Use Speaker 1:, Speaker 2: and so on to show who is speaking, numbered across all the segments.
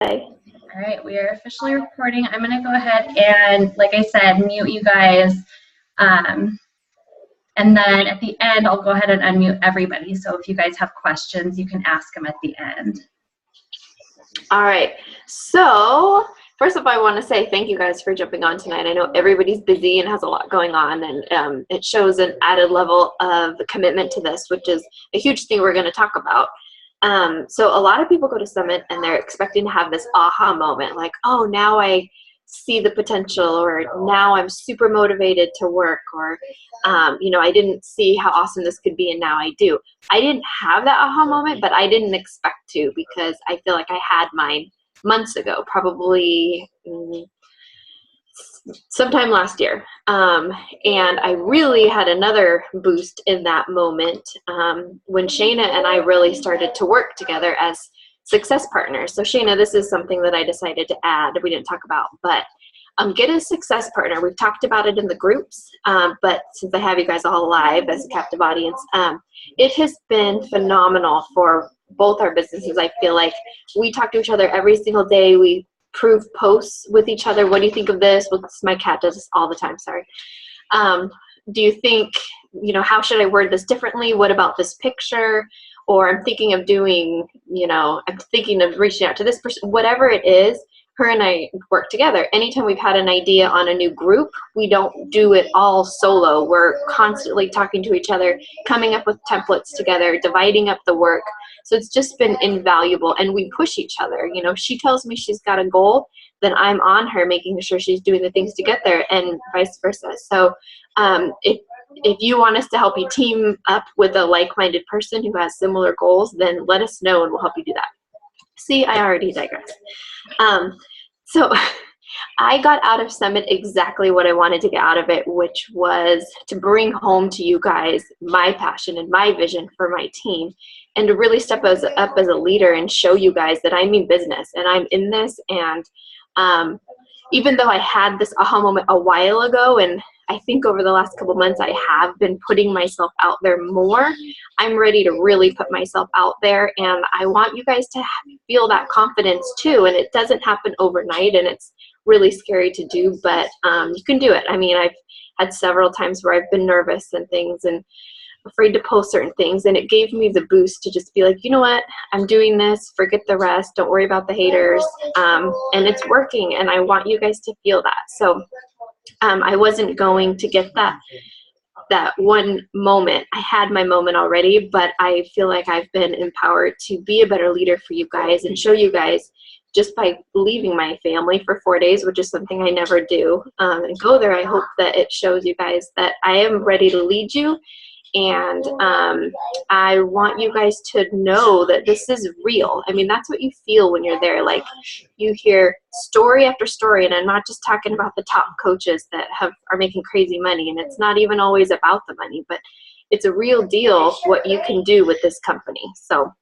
Speaker 1: All right, we are officially recording. I'm going to go ahead and, like I said, mute you guys. And then at the end, I'll go ahead and unmute everybody. So if you guys have questions, you can ask them at the end.
Speaker 2: All right. So first of all, I want to say thank you guys for jumping on tonight. I know everybody's busy and has a lot going on, and it shows an added level of commitment to this, which is a huge thing we're going to talk about. So a lot of people go to Summit and they're expecting to have this aha moment, like, oh, now I see the potential, or now I'm super motivated to work, or, I didn't see how awesome this could be and now I do. I didn't have that aha moment, but I didn't expect to, because I feel like I had mine months ago, probably sometime last year. And I really had another boost in that moment when Shayna and I really started to work together as success partners. So Shayna, this is something that I decided to add that we didn't talk about, but get a success partner. We've talked about it in the groups, but since I have you guys all live as a captive audience, it has been phenomenal for both our businesses. I feel like we talk to each other every single day. We prove posts with each other. What do you think of this? Well, my cat does this all the time, sorry. Do you think, how should I word this differently? What about this picture? Or I'm thinking of doing, I'm thinking of reaching out to this person, whatever it is. Her and I work together. Anytime we've had an idea on a new group, we don't do it all solo. We're constantly talking to each other, coming up with templates together, dividing up the work. So it's just been invaluable, and we push each other. She tells me she's got a goal, then I'm on her making sure she's doing the things to get there, and vice versa. So if you want us to help you team up with a like-minded person who has similar goals, then let us know and we'll help you do that. See, I already digress. So I got out of Summit exactly what I wanted to get out of it, which was to bring home to you guys my passion and my vision for my team, and to really step up as a leader and show you guys that I mean business and I'm in this. And even though I had this aha moment a while ago, and I think over the last couple months I have been putting myself out there more, I'm ready to really put myself out there, and I want you guys to feel that confidence too. And it doesn't happen overnight, and it's really scary to do, but you can do it. I mean, I've had several times where I've been nervous and things and afraid to post certain things, and it gave me the boost to just be like, you know what, I'm doing this, forget the rest, don't worry about the haters, and it's working, and I want you guys to feel that. So I wasn't going to get that one moment. I had my moment already, but I feel like I've been empowered to be a better leader for you guys and show you guys, just by leaving my family for 4 days, which is something I never do, and go there. I hope that it shows you guys that I am ready to lead you. And I want you guys to know that this is real. I mean, that's what you feel when you're there. Like, you hear story after story, and I'm not just talking about the top coaches that are making crazy money, and it's not even always about the money, but it's a real deal what you can do with this company. So,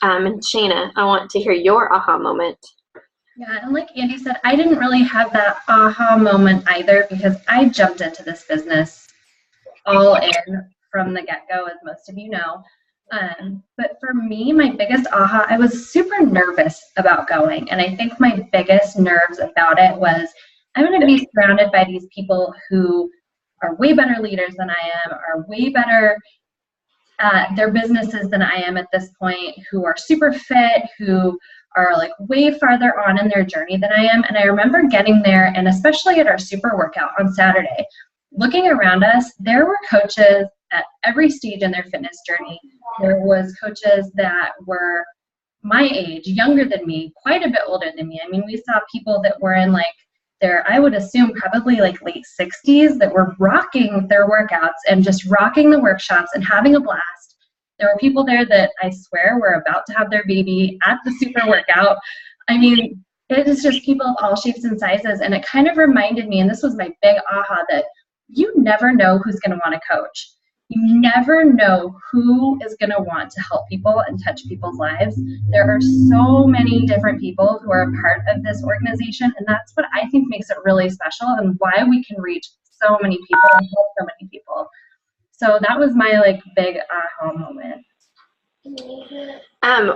Speaker 2: and Shayna, I want to hear your aha moment.
Speaker 1: Yeah, and like Andy said, I didn't really have that aha moment either, because I jumped into this business all in from the get-go, as most of you know. But for me, my biggest aha, I was super nervous about going. And I think my biggest nerves about it was, I'm going to be surrounded by these people who are way better leaders than I am, are way better at their businesses than I am at this point, who are super fit, who are like way farther on in their journey than I am. And I remember getting there, and especially at our super workout on Saturday, looking around us, there were coaches at every stage in their fitness journey. There was coaches that were my age, younger than me, quite a bit older than me. I mean, we saw people that were in like their, I would assume probably like late 60s, that were rocking their workouts and just rocking the workshops and having a blast. There were people there that I swear were about to have their baby at the super workout. I mean, it is just people of all shapes and sizes. And it kind of reminded me, and this was my big aha, that you never know who's going to want to coach. You never know who is going to want to help people and touch people's lives. There are so many different people who are a part of this organization, and that's what I think makes it really special and why we can reach so many people and help so many people. So that was my like big aha moment.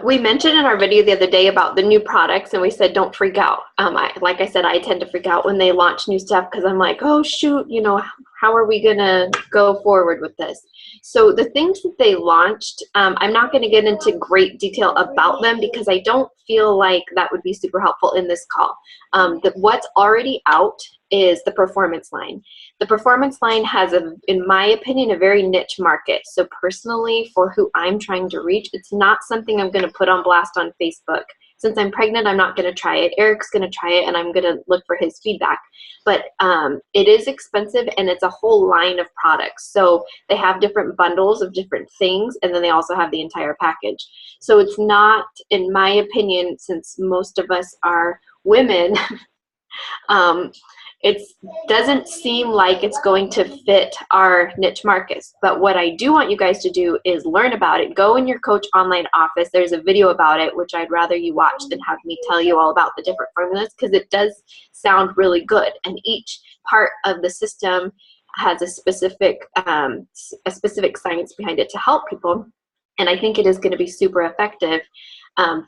Speaker 2: We mentioned in our video the other day about the new products, and we said don't freak out. Like I said, I tend to freak out when they launch new stuff because I'm like, oh shoot, how are we gonna go forward with this? So the things that they launched, I'm not going to get into great detail about them because I don't feel like that would be super helpful in this call. What's already out is the performance line. The performance line has, in my opinion, a very niche market. So personally, for who I'm trying to reach, it's not something I'm going to put on blast on Facebook. Since I'm pregnant, I'm not going to try it. Eric's going to try it, and I'm going to look for his feedback. But it is expensive, and it's a whole line of products. So they have different bundles of different things, and then they also have the entire package. So it's not, in my opinion, since most of us are women, it doesn't seem like it's going to fit our niche markets. But what I do want you guys to do is learn about it. Go in your Coach Online office. There's a video about it, which I'd rather you watch than have me tell you all about the different formulas, because it does sound really good. And each part of the system has a specific science behind it to help people. And I think it is going to be super effective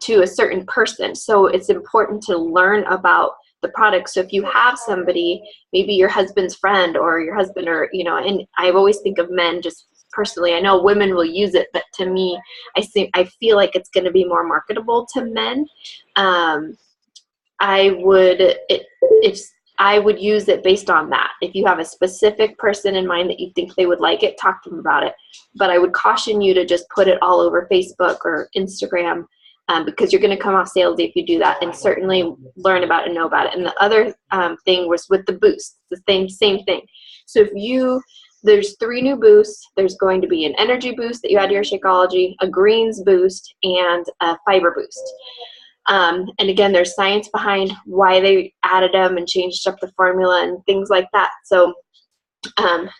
Speaker 2: to a certain person. So it's important to learn about the product. So if you have somebody, maybe your husband's friend or your husband, or and I always think of men just personally. I know women will use it, but to me, I feel like it's going to be more marketable to men. I would use it based on that. If you have a specific person in mind that you think they would like it, talk to them about it. But I would caution you to just put it all over Facebook or Instagram, because you're going to come off salesy if you do that, and certainly learn about it and know about it. And the other thing was with the boost, the same thing. So there's 3 new boosts. There's going to be an energy boost that you add to your Shakeology, a greens boost, and a fiber boost. And again, there's science behind why they added them and changed up the formula and things like that. So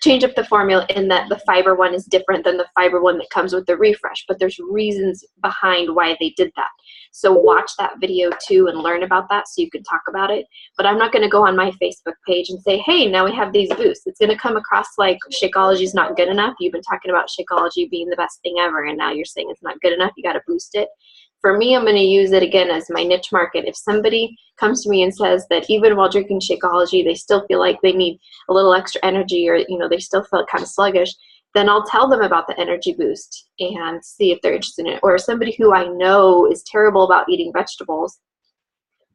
Speaker 2: change up the formula in that the fiber one is different than the fiber one that comes with the refresh, but there's reasons behind why they did that. So watch that video too and learn about that so you can talk about it. But I'm not going to go on my Facebook page and say, hey, now we have these boosts. It's going to come across like Shakeology is not good enough. You've been talking about Shakeology being the best thing ever, and now you're saying it's not good enough. You got to boost it. For me, I'm going to use it again as my niche market. If somebody comes to me and says that even while drinking Shakeology, they still feel like they need a little extra energy, or they still feel kind of sluggish, then I'll tell them about the energy boost and see if they're interested in it. Or somebody who I know is terrible about eating vegetables,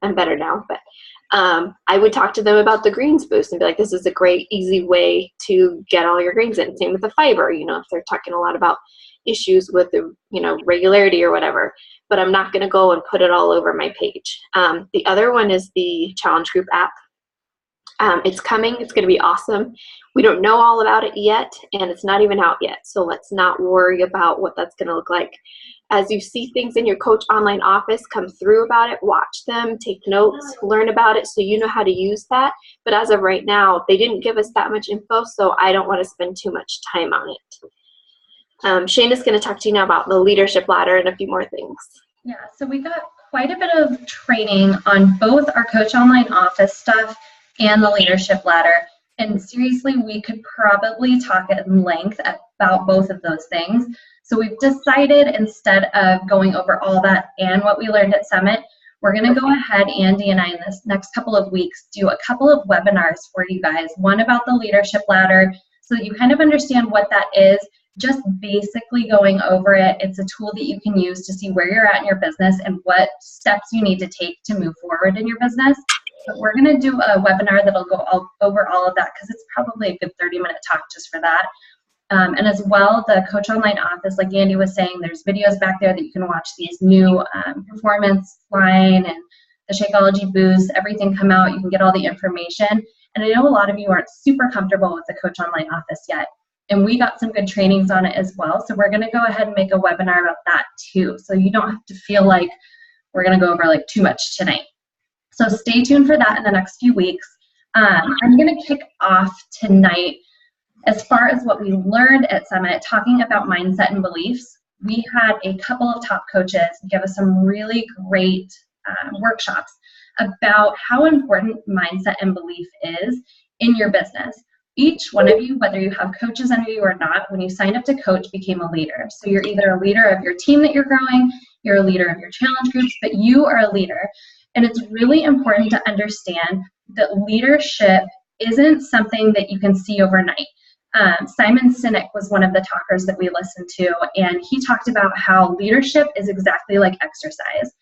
Speaker 2: I'm better now, but I would talk to them about the greens boost and be like, this is a great, easy way to get all your greens in. Same with the fiber, if they're talking a lot about issues with the, regularity or whatever. But I'm not going to go and put it all over my page. The other one is the Challenge Group app. It's coming. It's going to be awesome. We don't know all about it yet, and it's not even out yet. So let's not worry about what that's going to look like. As you see things in your Coach Online office come through about it, watch them, take notes, learn about it so you know how to use that. But as of right now, they didn't give us that much info, so I don't want to spend too much time on it. Shayna's going to talk to you now about the leadership ladder and a few more things.
Speaker 1: Yeah, so we got quite a bit of training on both our Coach Online office stuff and the leadership ladder. And seriously, we could probably talk at length about both of those things. So we've decided, instead of going over all that and what we learned at Summit, we're going to go ahead, Andy and I, in this next couple of weeks, do a couple of webinars for you guys. One about the leadership ladder, so that you kind of understand what that is. Just basically going over it. It's a tool that you can use to see where you're at in your business and what steps you need to take to move forward in your business. But we're going to do a webinar that'll go over all of that, because it's probably a good 30-minute talk just for that. And as well, the Coach Online office, like Andy was saying, there's videos back there that you can watch these new performance line and the Shakeology boost, everything come out. You can get all the information. And I know a lot of you aren't super comfortable with the Coach Online office yet. And we got some good trainings on it as well. So we're going to go ahead and make a webinar about that too. So you don't have to feel like we're going to go over like too much tonight. So stay tuned for that in the next few weeks. I'm going to kick off tonight as far as what we learned at Summit, talking about mindset and beliefs. We had a couple of top coaches give us some really great workshops about how important mindset and belief is in your business. each one of you, whether you have coaches under you or not, when you signed up to coach, became a leader. So you're either a leader of your team that you're growing, you're a leader of your challenge groups, but you are a leader. And it's really important to understand that leadership isn't something that you can see overnight. Simon Sinek was one of the talkers that we listened to, and he talked about how leadership is exactly like exercise.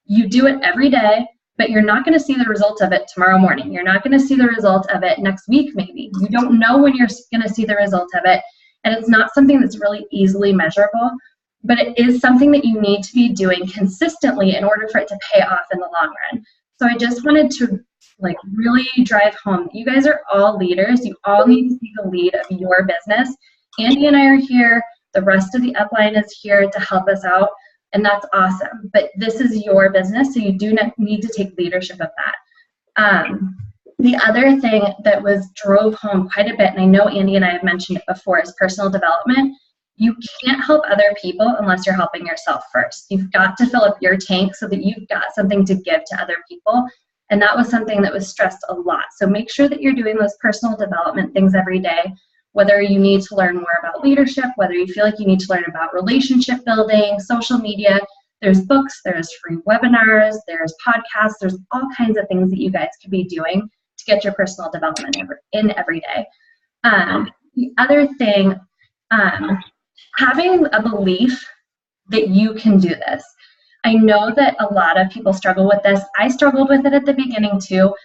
Speaker 1: You do it every day, but you're not going to see the result of it tomorrow morning. You're not going to see the result of it next week, maybe. You don't know when you're going to see the result of it, and it's not something that's really easily measurable, but it is something that you need to be doing consistently in order for it to pay off in the long run. So I just wanted to really drive home, you guys are all leaders. You all need to take the lead of your business. Andy and I are here. The rest of the upline is here to help us out, and that's awesome. But this is your business, so you do need to take leadership of that. The other thing that drove home quite a bit, and I know Andy and I have mentioned it before, is personal development. You can't help other people unless you're helping yourself first. You've got to fill up your tank so that you've got something to give to other people. And that was something that was stressed a lot. So make sure that you're doing those personal development things every day, whether you need to learn more about leadership, whether you feel like you need to learn about relationship building, social media. There's books, there's free webinars, there's podcasts, there's all kinds of things that you guys could be doing to get your personal development in every day. The other thing, having a belief that you can do this. I know that a lot of people struggle with this. I struggled with it at the beginning too,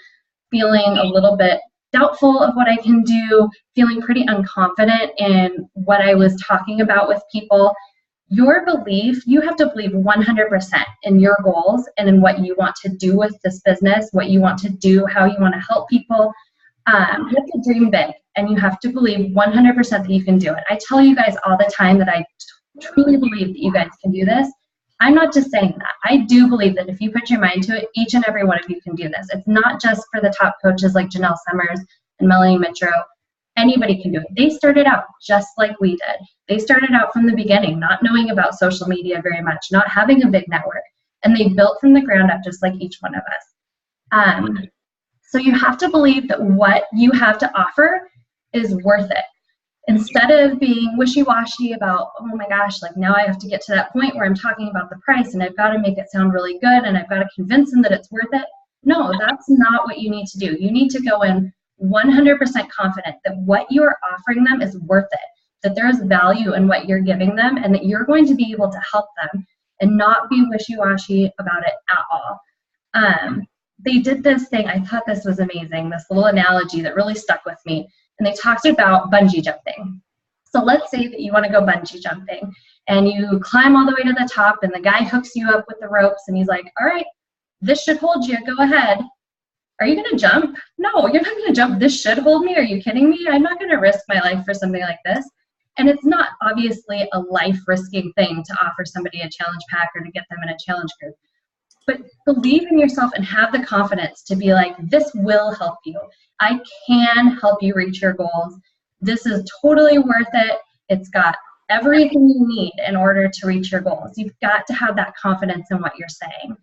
Speaker 1: feeling a little bit doubtful of what I can do, feeling pretty unconfident in what I was talking about with people. Your belief, you have to believe 100% in your goals and in what you want to do with this business, what you want to do, how you want to help people. You have to dream big, and you have to believe 100% that you can do it. I tell you guys all the time that I truly believe that you guys can do this. I'm not just saying that. I do believe that if you put your mind to it, each and every one of you can do this. It's not just for the top coaches like Janelle Summers and Melanie Mitro. Anybody can do it. They started out just like we did. They started out from the beginning, not knowing about social media very much, not having a big network, and they built from the ground up just like each one of us. So you have to believe that what you have to offer is worth it. Instead of being wishy-washy about, oh my gosh, now I have to get to that point where I'm talking about the price and I've got to make it sound really good and I've got to convince them that it's worth it. No, that's not what you need to do. You need to go in 100% confident that what you are offering them is worth it, that there is value in what you're giving them, and that you're going to be able to help them and not be wishy-washy about it at all. They did this thing, I thought this was amazing, this little analogy that really stuck with me. And they talked about bungee jumping. So let's say that you want to go bungee jumping and you climb all the way to the top and the guy hooks you up with the ropes and he's like, all right, this should hold you, go ahead. Are you going to jump? No, you're not going to jump. This should hold me. Are you kidding me? I'm not going to risk my life for something like this. And it's not obviously a life-risking thing to offer somebody a challenge pack or to get them in a challenge group. But believe in yourself and have the confidence to be like, this will help you. I can help you reach your goals. This is totally worth it. It's got everything you need in order to reach your goals. You've got to have that confidence in what you're saying.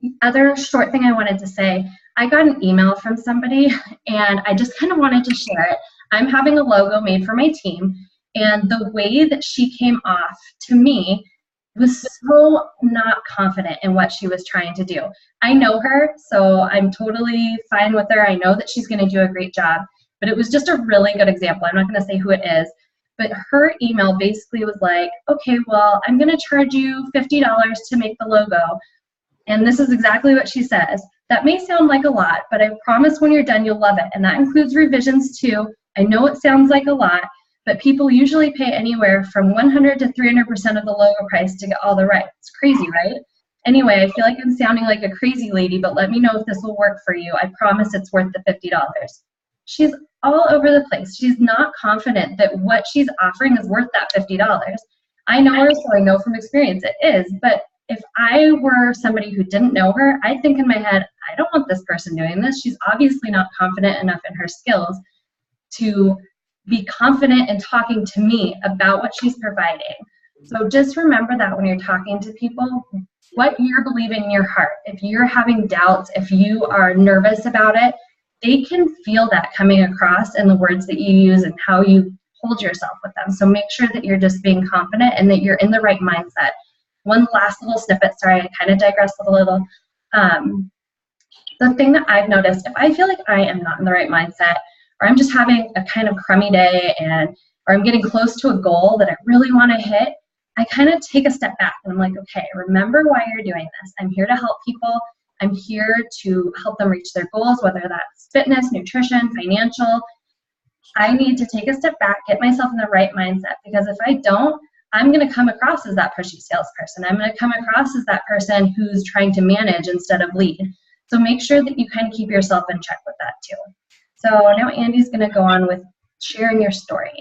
Speaker 1: The other short thing I wanted to say, I got an email from somebody and I just kind of wanted to share it. I'm having a logo made for my team, and the way that she came off to me was so not confident in what she was trying to do. I know her, so I'm totally fine with her. I know that she's going to do a great job, but it was just a really good example. I'm not going to say who it is, but her email basically was like, okay, well, I'm going to charge you $50 to make the logo. And this is exactly what she says. That may sound like a lot, but I promise when you're done, you'll love it. And that includes revisions too. I know it sounds like a lot, but people usually pay anywhere from 100 to 300% of the logo price to get all the rights. It's crazy, right? Anyway, I feel like I'm sounding like a crazy lady, but let me know if this will work for you. I promise it's worth the $50. She's all over the place. She's not confident that what she's offering is worth that $50. I know her, so I know from experience it is, but if I were somebody who didn't know her, I'd think in my head, I don't want this person doing this. She's obviously not confident enough in her skills to be confident in talking to me about what she's providing. So just remember that when you're talking to people, what you're believing in your heart. If you're having doubts, if you are nervous about it, they can feel that coming across in the words that you use and how you hold yourself with them. So make sure that you're just being confident and that you're in the right mindset. One last little snippet, sorry, I kind of digressed a little. The thing that I've noticed, if I feel like I am not in the right mindset, or I'm just having a kind of crummy day, or I'm getting close to a goal that I really want to hit, I kind of take a step back and I'm like, okay, remember why you're doing this. I'm here to help people. I'm here to help them reach their goals, whether that's fitness, nutrition, financial. I need to take a step back, get myself in the right mindset, because if I don't, I'm going to come across as that pushy salesperson. I'm going to come across as that person who's trying to manage instead of lead. So make sure that you kind of keep yourself in check with that too. So now Andy's going to go on with sharing your story.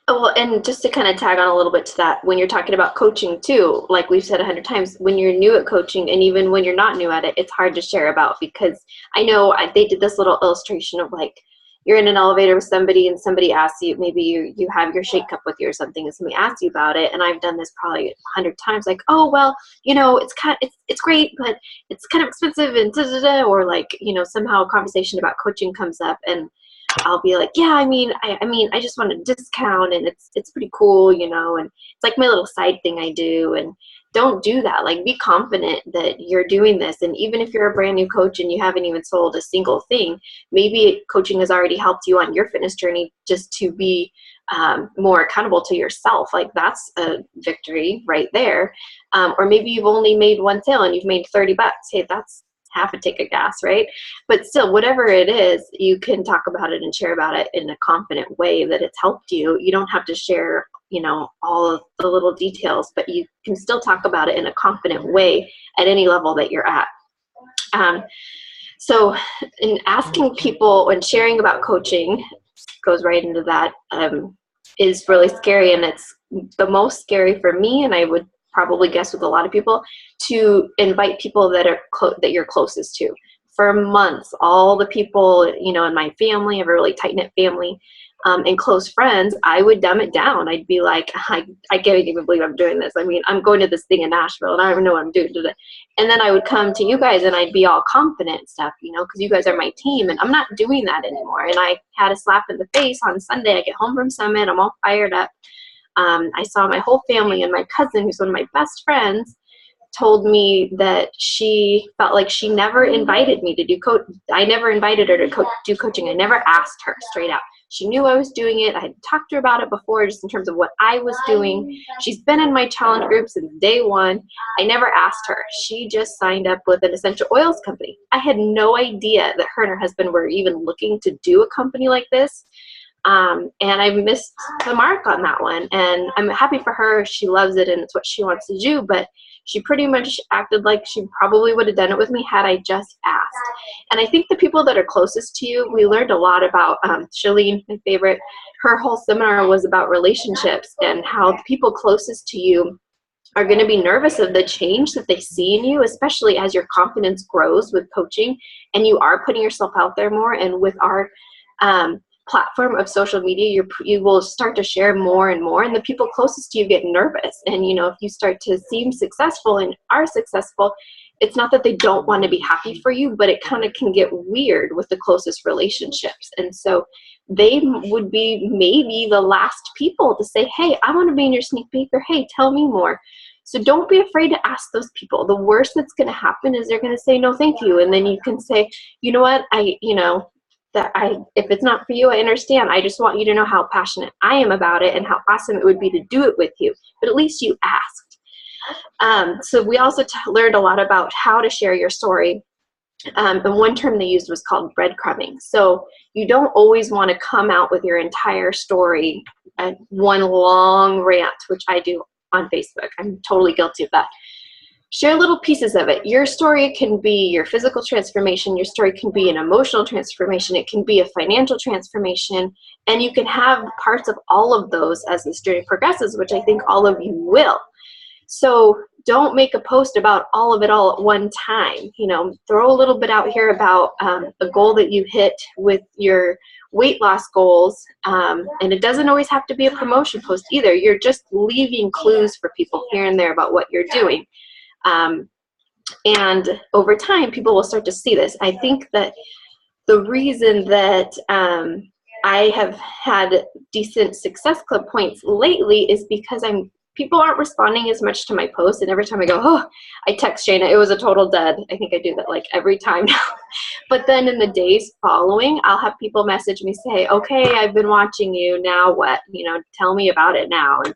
Speaker 2: Oh, well, and just to kind of tag on a little bit to that, when you're talking about coaching too, like we've said 100 times, when you're new at coaching and even when you're not new at it, it's hard to share about, because I know they did this little illustration of like, you're in an elevator with somebody and somebody asks you, maybe you have your shake cup with you or something, and somebody asks you about it. And I've done this probably 100 times, like, oh, well, it's great, but it's kind of expensive and da, da, da, or like, somehow a conversation about coaching comes up and I'll be like, yeah, I just want a discount and it's pretty cool, and it's like my little side thing I do. And don't do that. Like, be confident that you're doing this. And even if you're a brand new coach and you haven't even sold a single thing, maybe coaching has already helped you on your fitness journey just to be more accountable to yourself. Like, that's a victory right there. Or maybe you've only made one sale and you've made $30. Hey, that's half a tank of gas, right? But still, whatever it is, you can talk about it and share about it in a confident way that it's helped you. You don't have to share, all of the little details, but you can still talk about it in a confident way at any level that you're at. So in asking people and sharing about coaching goes right into that, is really scary. And it's the most scary for me, and I would probably guess with a lot of people, to invite people that are that you're closest to. For months, all the people, in my family, I have a really tight-knit family, and close friends, I would dumb it down. I'd be like, I can't even believe I'm doing this. I mean, I'm going to this thing in Nashville and I don't even know what I'm doing today. And then I would come to you guys and I'd be all confident and stuff, because you guys are my team, and I'm not doing that anymore. And I had a slap in the face on Sunday. I get home from Summit, I'm all fired up. I saw my whole family, and my cousin, who's one of my best friends, told me that she felt like she never invited me to do I never invited her to do coaching. I never asked her straight out. She knew I was doing it. I had talked to her about it before, just in terms of what I was doing. She's been in my challenge group since day one. I never asked her. She just signed up with an essential oils company. I had no idea that her and her husband were even looking to do a company like this. And I missed the mark on that one. And I'm happy for her. She loves it and it's what she wants to do. But she pretty much acted like she probably would have done it with me had I just asked. And I think the people that are closest to you, we learned a lot about Shalene, my favorite. Her whole seminar was about relationships and how the people closest to you are going to be nervous of the change that they see in you, especially as your confidence grows with coaching and you are putting yourself out there more. And with our platform of social media, you will start to share more and more, and the people closest to you get nervous. And if you start to seem successful and are successful, it's not that they don't want to be happy for you, but it kind of can get weird with the closest relationships. And so they would be maybe the last people to say, hey, I want to be in your sneak peek, or hey, tell me more. So don't be afraid to ask those people. The worst that's going to happen is they're going to say no thank you, and then you can say, you know what, if it's not for you, I understand. I just want you to know how passionate I am about it and how awesome it would be to do it with you. But at least you asked. So we also learned a lot about how to share your story. And one term they used was called breadcrumbing. So you don't always want to come out with your entire story at one long rant, which I do on Facebook. I'm totally guilty of that. Share little pieces of it. Your story can be your physical transformation. Your story can be an emotional transformation. It can be a financial transformation. And you can have parts of all of those as this journey progresses, which I think all of you will. So don't make a post about all of it all at one time. Throw a little bit out here about a goal that you hit with your weight loss goals. And it doesn't always have to be a promotion post either. You're just leaving clues for people here and there about what you're doing. And over time, people will start to see this. I think that the reason that I have had decent Success Club points lately is because people aren't responding as much to my posts, and every time I go, oh, I text Shayna, it was a total dud. I think I do that like every time now. But then in the days following, I'll have people message me, say, okay, I've been watching you, now what? Tell me about it now. And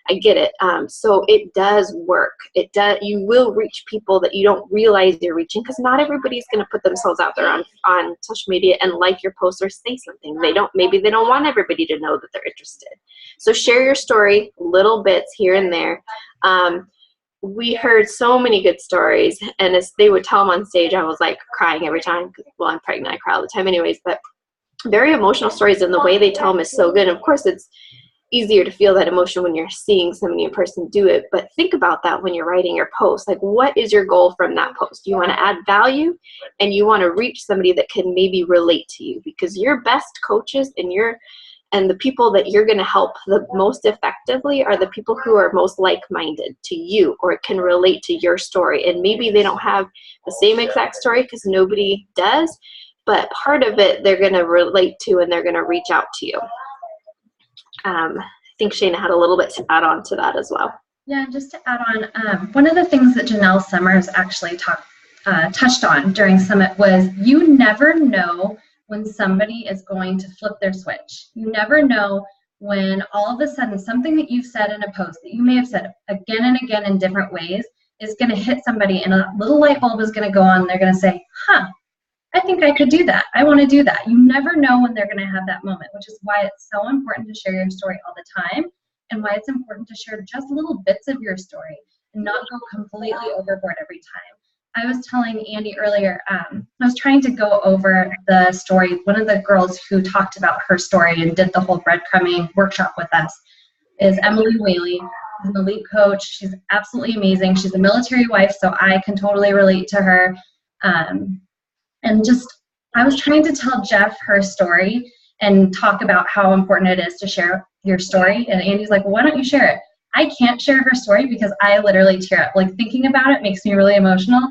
Speaker 2: I get it. So it does work. You will reach people that you don't realize you're reaching, because not everybody's going to put themselves out there on social media and like your post or say something. Maybe they don't want everybody to know that they're interested. So share your story, little bits here and there. We heard so many good stories, and as they would tell them on stage, I was like crying every time. Well, I'm pregnant, I cry all the time anyways, but very emotional stories, and the way they tell them is so good. And of course, it's easier to feel that emotion when you're seeing somebody in person do it, but think about that when you're writing your post. Like, what is your goal from that post? You want to add value, and you want to reach somebody that can maybe relate to you, because your best coaches and the people that you're going to help the most effectively are the people who are most like-minded to you or can relate to your story. And maybe they don't have the same exact story, because nobody does, but part of it they're going to relate to, and they're going to reach out to you. I think Shayna had a little bit to add on to that as well.
Speaker 1: Yeah, just to add on, one of the things that Janelle Summers actually touched on during Summit was, you never know when somebody is going to flip their switch. You never know when all of a sudden something that you've said in a post that you may have said again and again in different ways is going to hit somebody, and a little light bulb is going to go on, and they're going to say, huh, I think I could do that. I want to do that. You never know when they're going to have that moment, which is why it's so important to share your story all the time, and why it's important to share just little bits of your story and not go completely overboard every time. I was telling Andy earlier, I was trying to go over the story. One of the girls who talked about her story and did the whole breadcrumbing workshop with us is Emily Whaley. She's an elite coach. She's absolutely amazing. She's a military wife, so I can totally relate to her. And just, I was trying to tell Jeff her story and talk about how important it is to share your story. And Andy's like, well, why don't you share it? I can't share her story because I literally tear up. Like, thinking about it makes me really emotional.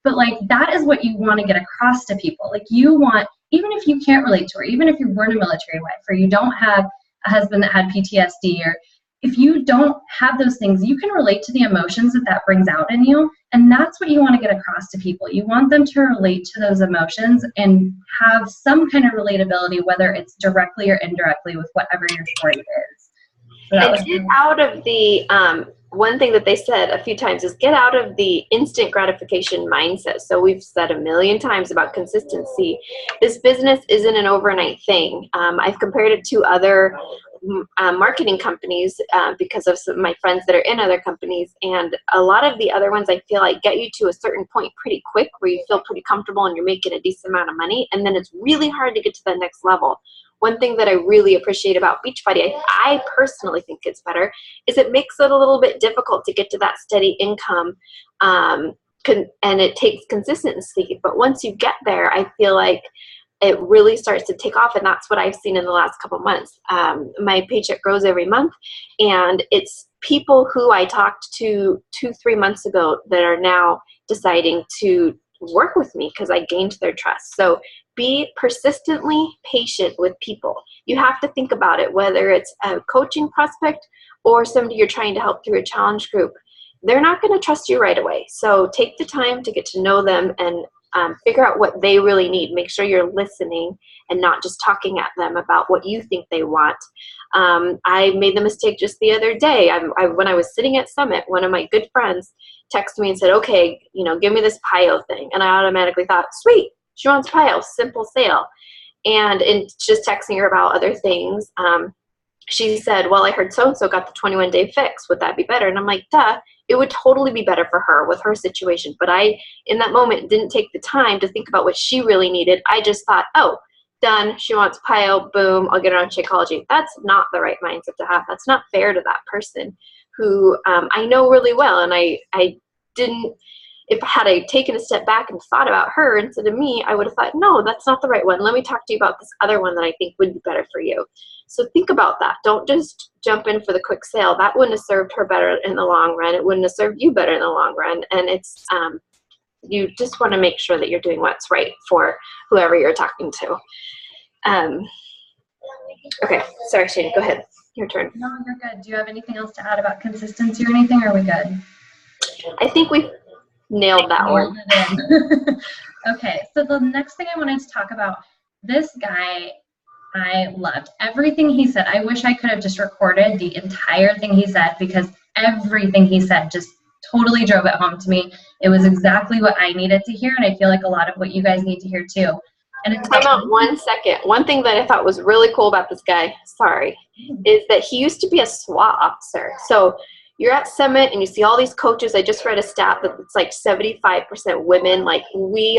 Speaker 1: But like, that is what you want to get across to people. Like, you want, even if you can't relate to her, even if you weren't a military wife, or you don't have a husband that had PTSD, or if you don't have those things, you can relate to the emotions that brings out in you. And that's what you want to get across to people. You want them to relate to those emotions and have some kind of relatability, whether it's directly or indirectly with whatever your story is. So
Speaker 2: and get out of the, one thing that they said a few times is get out of the instant gratification mindset. So we've said a million times about consistency. This business isn't an overnight thing. I've compared it to other marketing companies because of some of my friends that are in other companies, and a lot of the other ones I feel like get you to a certain point pretty quick where you feel pretty comfortable and you're making a decent amount of money, and then it's really hard to get to the next level. One thing that I really appreciate about Beachbody, I personally think it's better, is it makes it a little bit difficult to get to that steady income, and it takes consistency. But once you get there, I feel like it really starts to take off, and that's what I've seen in the last couple months. My paycheck grows every month, and it's people who I talked to 2-3 months ago that are now deciding to work with me because I gained their trust. So be persistently patient with people. You have to think about it, whether it's a coaching prospect or somebody you're trying to help through a challenge group. They're not going to trust you right away. So take the time to get to know them and figure out what they really need. Make sure you're listening and not just talking at them about what you think they want. I made the mistake just the other day. When I was sitting at Summit, one of my good friends texted me and said, okay, give me this PIO thing. And I automatically thought, sweet, she wants PIO, simple sale. And in just texting her about other things, she said, well, I heard so-and-so got the 21-day fix. Would that be better? And I'm like, duh, it would totally be better for her with her situation. But I, in that moment, didn't take the time to think about what she really needed. I just thought, oh, done. She wants PIO. Boom. I'll get her on Shakeology. That's not the right mindset to have. That's not fair to that person who I know really well. And I didn't, had I taken a step back and thought about her instead of me, I would have thought, no, that's not the right one. Let me talk to you about this other one that I think would be better for you. So think about that. Don't just jump in for the quick sale. That wouldn't have served her better in the long run. It wouldn't have served you better in the long run. And it's you just want to make sure that you're doing what's right for whoever you're talking to. Okay, sorry, Shane, go ahead. Your turn.
Speaker 1: No, you're good. Do you have anything else to add about consistency or anything? Or are we good?
Speaker 2: I think we nailed that one.
Speaker 1: Okay, so the next thing I wanted to talk about, this guy, I loved everything he said. I wish I could have just recorded the entire thing he said, because everything he said just totally drove it home to me. It was exactly what I needed to hear, and I feel like a lot of what you guys need to hear too. And it's
Speaker 2: Time out 1 second. One thing that I thought was really cool about this guy, is that he used to be a SWAT officer. So you're at Summit and you see all these coaches. I just read a stat that it's like 75% women. Like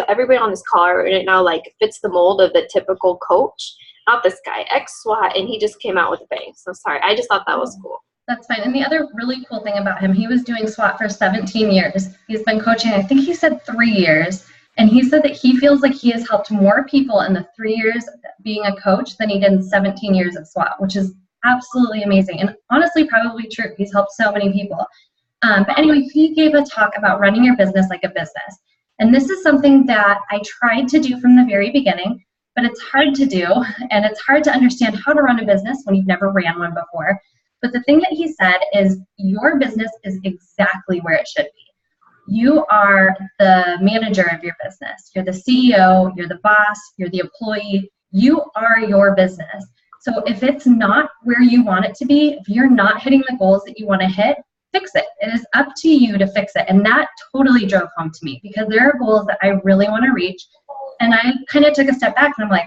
Speaker 2: everybody on this call right now, like fits the mold of the typical coach. Not this guy, ex-SWAT, and he just came out with a bang. So sorry, I just thought that was cool.
Speaker 1: That's fine. And the other really cool thing about him, he was doing SWAT for 17 years. He's been coaching, I think he said 3 years. And he said that he feels like he has helped more people in the 3 years being a coach than he did in 17 years of SWAT, which is absolutely amazing. And honestly, probably true. He's helped so many people. But anyway, he gave a talk about running your business like a business. And this is something that I tried to do from the very beginning, but it's hard to do. And it's hard to understand how to run a business when you've never ran one before. But the thing that he said is your business is exactly where it should be. You are the manager of your business. You're the CEO, you're the boss, you're the employee. You are your business. So if it's not where you want it to be, if you're not hitting the goals that you want to hit, fix it. It is up to you to fix it. And that totally drove home to me, because there are goals that I really want to reach. And I kind of took a step back and I'm like,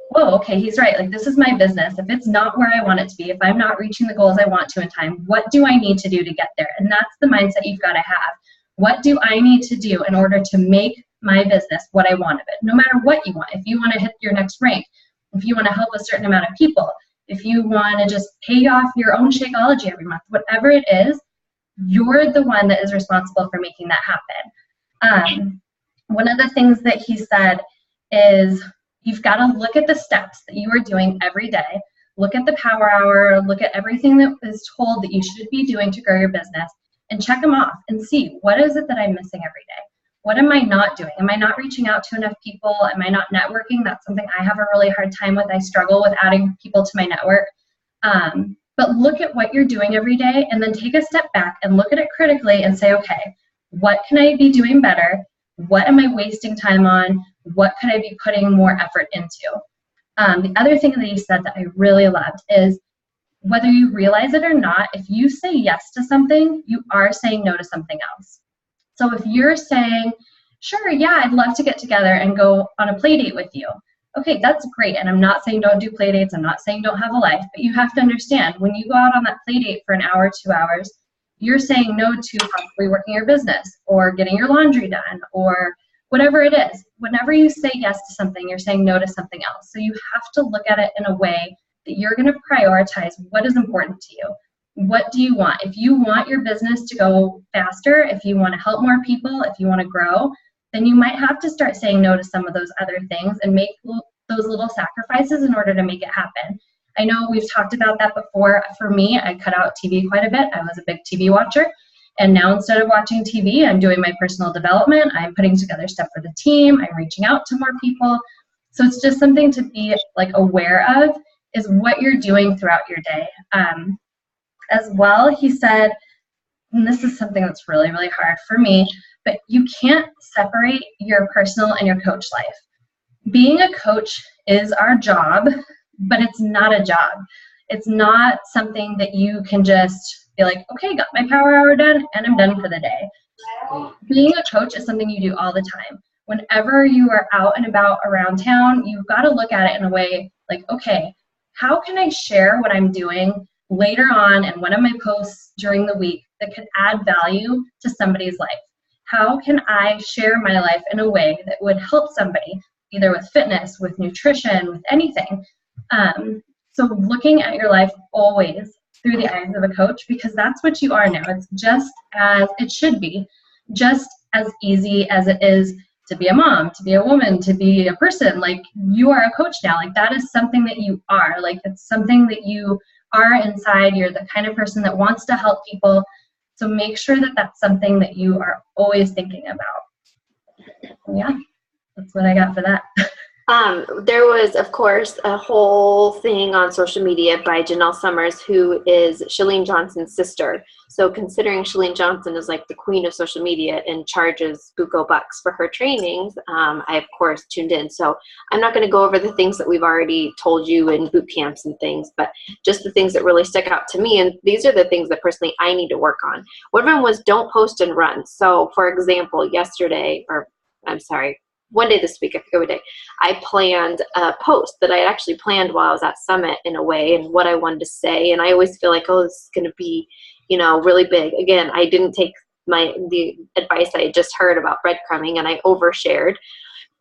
Speaker 1: whoa, okay, he's right. Like, this is my business. If it's not where I want it to be, if I'm not reaching the goals I want to in time, what do I need to do to get there? And that's the mindset you've got to have. What do I need to do in order to make my business what I want of it? No matter what you want. If you want to hit your next rank, if you want to help a certain amount of people, if you want to just pay off your own Shakeology every month, whatever it is, you're the one that is responsible for making that happen. One of the things that he said is you've got to look at the steps that you are doing every day. Look at the power hour, look at everything that is told that you should be doing to grow your business, and check them off and see, what is it that I'm missing every day? What am I not doing? Am I not reaching out to enough people? Am I not networking? That's something I have a really hard time with. I struggle with adding people to my network. But look at what you're doing every day, and then take a step back and look at it critically and say, okay, what can I be doing better? What am I wasting time on? What could I be putting more effort into? The other thing that he said that I really loved is, whether you realize it or not, if you say yes to something, you are saying no to something else. So if you're saying, sure, yeah, I'd love to get together and go on a play date with you. Okay, that's great. And I'm not saying don't do play dates. I'm not saying don't have a life. But you have to understand, when you go out on that play date for an hour, 2 hours, you're saying no to possibly working your business or getting your laundry done or whatever it is. Whenever you say yes to something, you're saying no to something else. So you have to look at it in a way that you're going to prioritize what is important to you. What do you want? If you want your business to go faster, if you want to help more people, if you want to grow, then you might have to start saying no to some of those other things and make those little sacrifices in order to make it happen. I know we've talked about that before. For me, I cut out TV quite a bit. I was a big TV watcher. And now instead of watching TV, I'm doing my personal development. I'm putting together stuff for the team. I'm reaching out to more people. So it's just something to be like aware of, is what you're doing throughout your day. As well, he said, and this is something that's really, really hard for me, but you can't separate your personal and your coach life. Being a coach is our job, but it's not a job. It's not something that you can just be like, okay, got my power hour done and I'm done for the day. Being a coach is something you do all the time. Whenever you are out and about around town, you've got to look at it in a way like, okay, how can I share what I'm doing later on in one of my posts during the week that could add value to somebody's life? How can I share my life in a way that would help somebody, either with fitness, with nutrition, with anything? So looking at your life always through the eyes of a coach, because that's what you are now. It's just as it should be, just as easy as it is to be a mom, to be a woman, to be a person. Like, you are a coach now. Like, that is something that you are. Like, it's something that you are inside. You're the kind of person that wants to help people. So make sure that that's something that you are always thinking about. Yeah, that's what I got for that.
Speaker 2: There was, of course, a whole thing on social media by Janelle Summers, who is Chalene Johnson's sister. So considering Chalene Johnson is like the queen of social media and charges buco bucks for her trainings, I, of course, tuned in. So I'm not going to go over the things that we've already told you in boot camps and things, but just the things that really stuck out to me. And these are the things that personally I need to work on. One of them was don't post and run. So, for example, one day this week, I forget what day, I planned a post that I had actually planned while I was at Summit in a way and what I wanted to say. And I always feel like, oh, this is going to be, really big. Again, I didn't take the advice I had just heard about breadcrumbing and I overshared,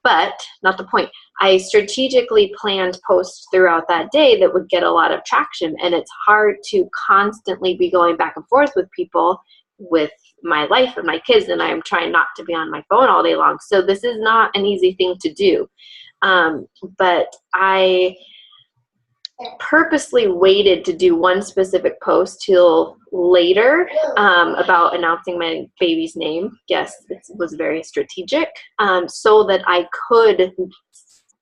Speaker 2: but not the point. I strategically planned posts throughout that day that would get a lot of traction. And it's hard to constantly be going back and forth with people with my life and my kids, and I'm trying not to be on my phone all day long. So this is not an easy thing to do. But I purposely waited to do one specific post till later about announcing my baby's name. Yes, it was very strategic, so that I could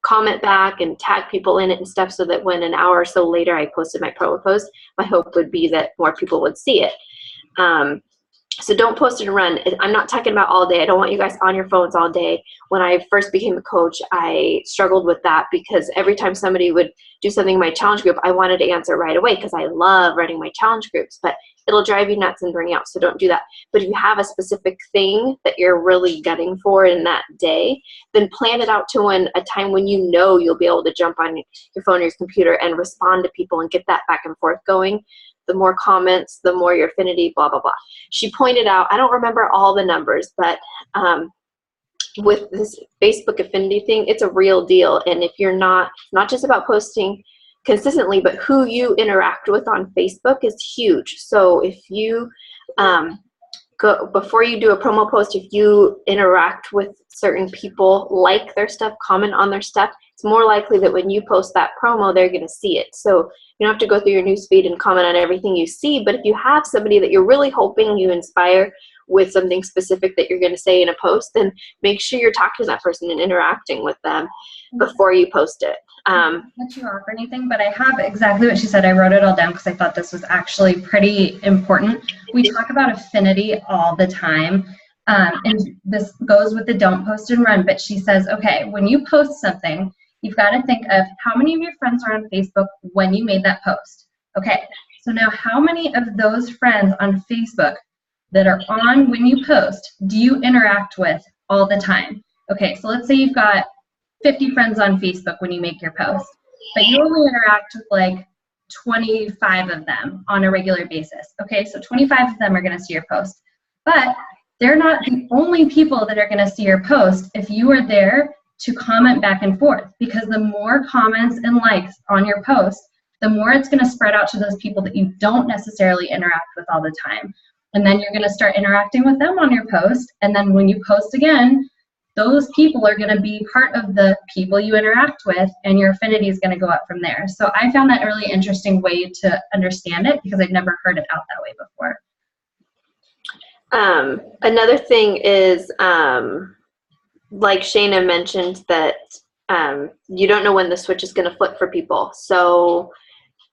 Speaker 2: comment back and tag people in it and stuff, so that when an hour or so later I posted my promo post, my hope would be that more people would see it. So don't post and run. I'm not talking about all day. I don't want you guys on your phones all day. When I first became a coach, I struggled with that because every time somebody would do something in my challenge group, I wanted to answer right away because I love running my challenge groups, but it'll drive you nuts and burn you out. So don't do that. But if you have a specific thing that you're really gunning for in that day, then plan it out to a time when you know you'll be able to jump on your phone or your computer and respond to people and get that back and forth going. The more comments, the more your affinity, blah, blah, blah. She pointed out, I don't remember all the numbers, but with this Facebook affinity thing, it's a real deal. And if you're not just about posting consistently, but who you interact with on Facebook is huge. So if you before you do a promo post, if you interact with certain people, like their stuff, comment on their stuff, it's more likely that when you post that promo, they're going to see it. So you don't have to go through your newsfeed and comment on everything you see, but if you have somebody that you're really hoping you inspire with something specific that you're going to say in a post, then make sure you're talking to that person and interacting with them before you post it.
Speaker 1: Not you offer anything, but I have exactly what she said. I wrote it all down because I thought this was actually pretty important. We talk about affinity all the time, and this goes with the don't post and run, but she says, okay, when you post something, you've got to think of how many of your friends are on Facebook when you made that post. Okay, so now how many of those friends on Facebook that are on when you post do you interact with all the time? Okay, so let's say you've got 50 friends on Facebook when you make your post, but you only interact with like 25 of them on a regular basis. Okay, so 25 of them are going to see your post, but they're not the only people that are going to see your post if you are there to comment back and forth, because the more comments and likes on your post, the more it's going to spread out to those people that you don't necessarily interact with all the time. And then you're going to start interacting with them on your post, and then when you post again, those people are going to be part of the people you interact with, and your affinity is going to go up from there. So I found that a really interesting way to understand it because I'd never heard it out that way before.
Speaker 2: Another thing is, like Shayna mentioned, that you don't know when the switch is going to flip for people. So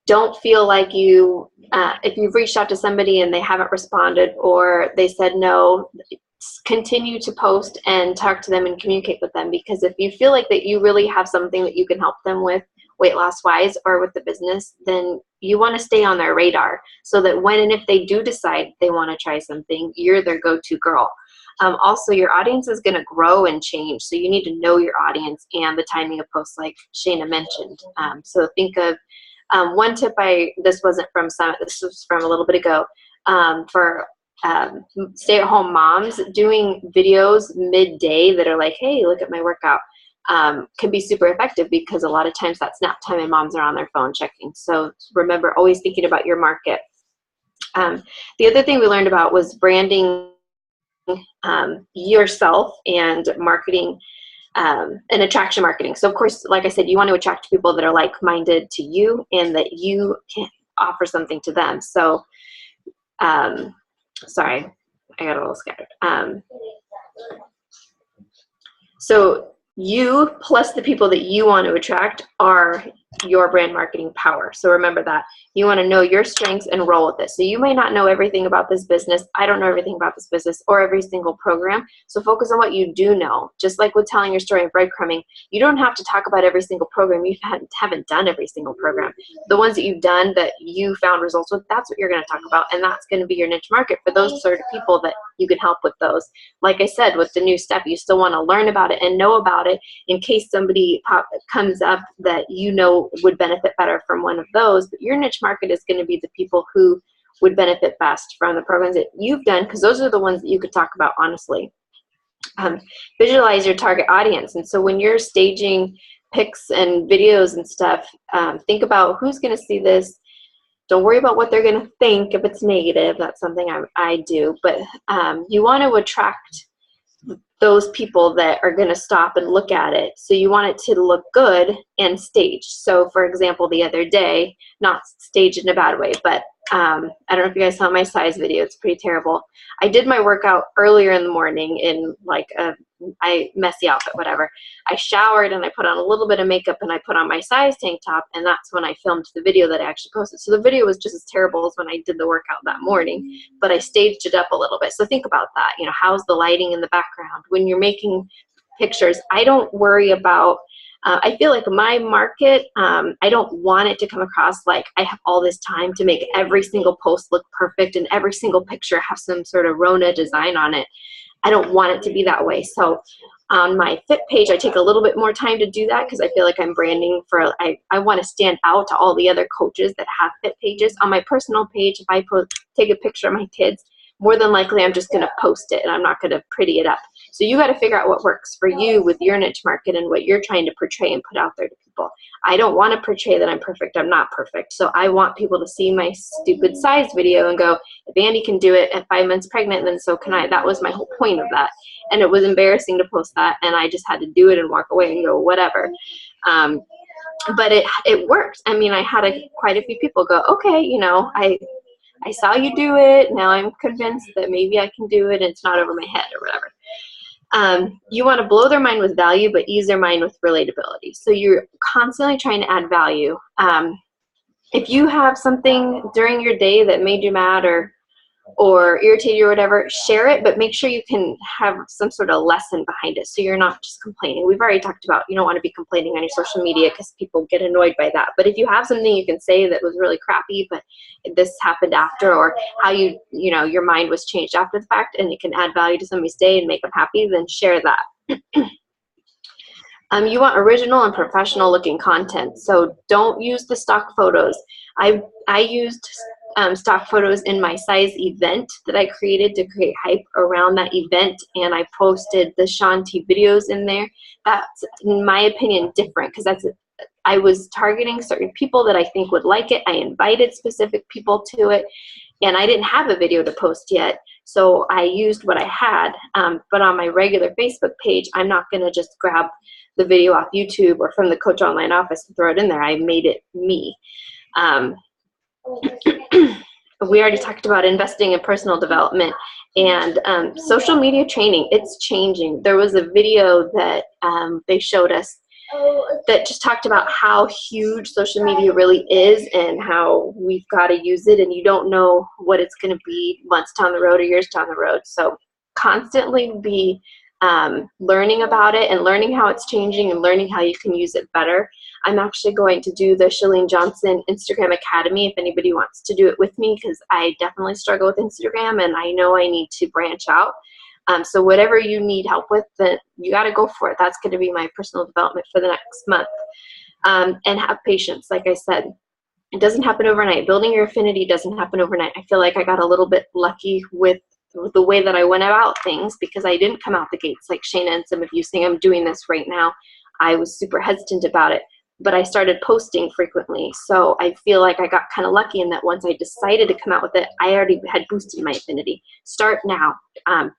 Speaker 2: don't feel like if you've reached out to somebody and they haven't responded or they said no, continue to post and talk to them and communicate with them, because if you feel like that you really have something that you can help them with weight loss wise or with the business, then you want to stay on their radar so that when and if they do decide they want to try something, you're their go-to girl. Also, your audience is going to grow and change, so you need to know your audience and the timing of posts, like Shayna mentioned. So think of one tip. This wasn't from Summit, this was from a little bit ago, for stay-at-home moms, doing videos midday that are like, hey, look at my workout, can be super effective, because a lot of times that's nap time and moms are on their phone checking. So remember, always thinking about your market. The other thing we learned about was branding yourself and marketing, and attraction marketing. So of course, like I said, you want to attract people that are like-minded to you and that you can offer something to them. So sorry, I got a little scattered. So you plus the people that you want to attract are your brand marketing power. So remember that. You want to know your strengths and roll with it. So you may not know everything about this business. I don't know everything about this business or every single program. So focus on what you do know. Just like with telling your story of breadcrumbing, you don't have to talk about every single program. You haven't done every single program. The ones that you've done that you found results with, that's what you're going to talk about. And that's going to be your niche market for those sort of people that you can help with those. Like I said, with the new step, you still want to learn about it and know about it in case somebody comes up that you know would benefit better from one of those. But your niche market is going to be the people who would benefit best from the programs that you've done, because those are the ones that you could talk about honestly. Visualize your target audience. And so when you're staging pics and videos and stuff, think about who's going to see this. Don't worry about what they're going to think if it's negative. That's something I do. But you want to attract those people that are going to stop and look at it. So you want it to look good and staged. So for example, the other day, not staged in a bad way, but I don't know if you guys saw my size video. It's pretty terrible. I did my workout earlier in the morning in like a messy outfit, whatever. I showered and I put on a little bit of makeup and I put on my size tank top, and that's when I filmed the video that I actually posted. So the video was just as terrible as when I did the workout that morning, but I staged it up a little bit. So think about that. You know, how's the lighting in the background? When you're making pictures, I don't worry about I feel like my market, I don't want it to come across like I have all this time to make every single post look perfect and every single picture have some sort of Rona design on it. I don't want it to be that way. So on my fit page, I take a little bit more time to do that because I feel like I'm branding for, I want to stand out to all the other coaches that have fit pages. On my personal page, if I take a picture of my kids, more than likely I'm just going to post it and I'm not going to pretty it up. So you got to figure out what works for you with your niche market and what you're trying to portray and put out there to people. I don't want to portray that I'm perfect. I'm not perfect. So I want people to see my stupid size video and go, if Andy can do it at 5 months pregnant, then so can I. That was my whole point of that. And it was embarrassing to post that, and I just had to do it and walk away and go, whatever. But it worked. I mean, I had quite a few people go, okay, you know, I saw you do it. Now I'm convinced that maybe I can do it and it's not over my head or whatever. You want to blow their mind with value, but ease their mind with relatability. So you're constantly trying to add value. If you have something during your day that made you mad or irritated or whatever, share it, but make sure you can have some sort of lesson behind it so you're not just complaining. We've already talked about you don't want to be complaining on your social media because people get annoyed by that. But if you have something you can say that was really crappy, but this happened after, or how you know, your mind was changed after the fact and it can add value to somebody's day and make them happy, then share that. You want original and professional looking content. So don't use the stock photos. I used stock photos in my size event that I created to create hype around that event, and I posted the Shanti videos in there. That's, in my opinion, different because I was targeting certain people that I think would like it. I invited specific people to it, and I didn't have a video to post yet, so I used what I had. But on my regular Facebook page, I'm not going to just grab the video off YouTube or from the Coach Online office and throw it in there. I made it me. We already talked about investing in personal development and social media training. It's changing. There was a video that they showed us that just talked about how huge social media really is and how we've got to use it, and you don't know what it's going to be months down the road or years down the road. So constantly be learning about it and learning how it's changing and learning how you can use it better. I'm actually going to do the Chalene Johnson Instagram Academy if anybody wants to do it with me, because I definitely struggle with Instagram and I know I need to branch out. So whatever you need help with, then you got to go for it. That's going to be my personal development for the next month. And have patience. Like I said, it doesn't happen overnight. Building your affinity doesn't happen overnight. I feel like I got a little bit lucky with the way that I went about things because I didn't come out the gates like Shayna and some of you saying I'm doing this right now. I was super hesitant about it, but I started posting frequently. So I feel like I got kind of lucky in that once I decided to come out with it, I already had boosted my affinity. Start now.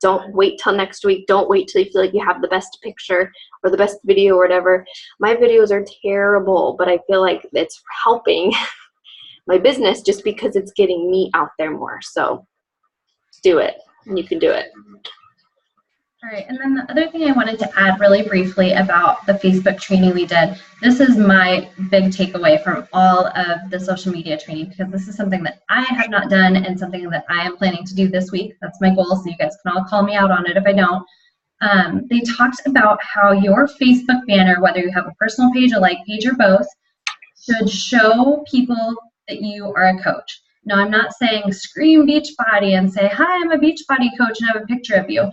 Speaker 2: Don't wait till next week. Don't wait till you feel like you have the best picture or the best video or whatever. My videos are terrible, but I feel like it's helping my business just because it's getting me out there more. So do it. You can do it.
Speaker 1: All right, and then the other thing I wanted to add really briefly about the Facebook training we did, this is my big takeaway from all of the social media training, because this is something that I have not done and something that I am planning to do this week. That's my goal, so you guys can all call me out on it if I don't. They talked about how your Facebook banner, whether you have a personal page, a like page, or both, should show people that you are a coach. Now, I'm not saying scream Beachbody and say, hi, I'm a Beachbody coach and have a picture of you,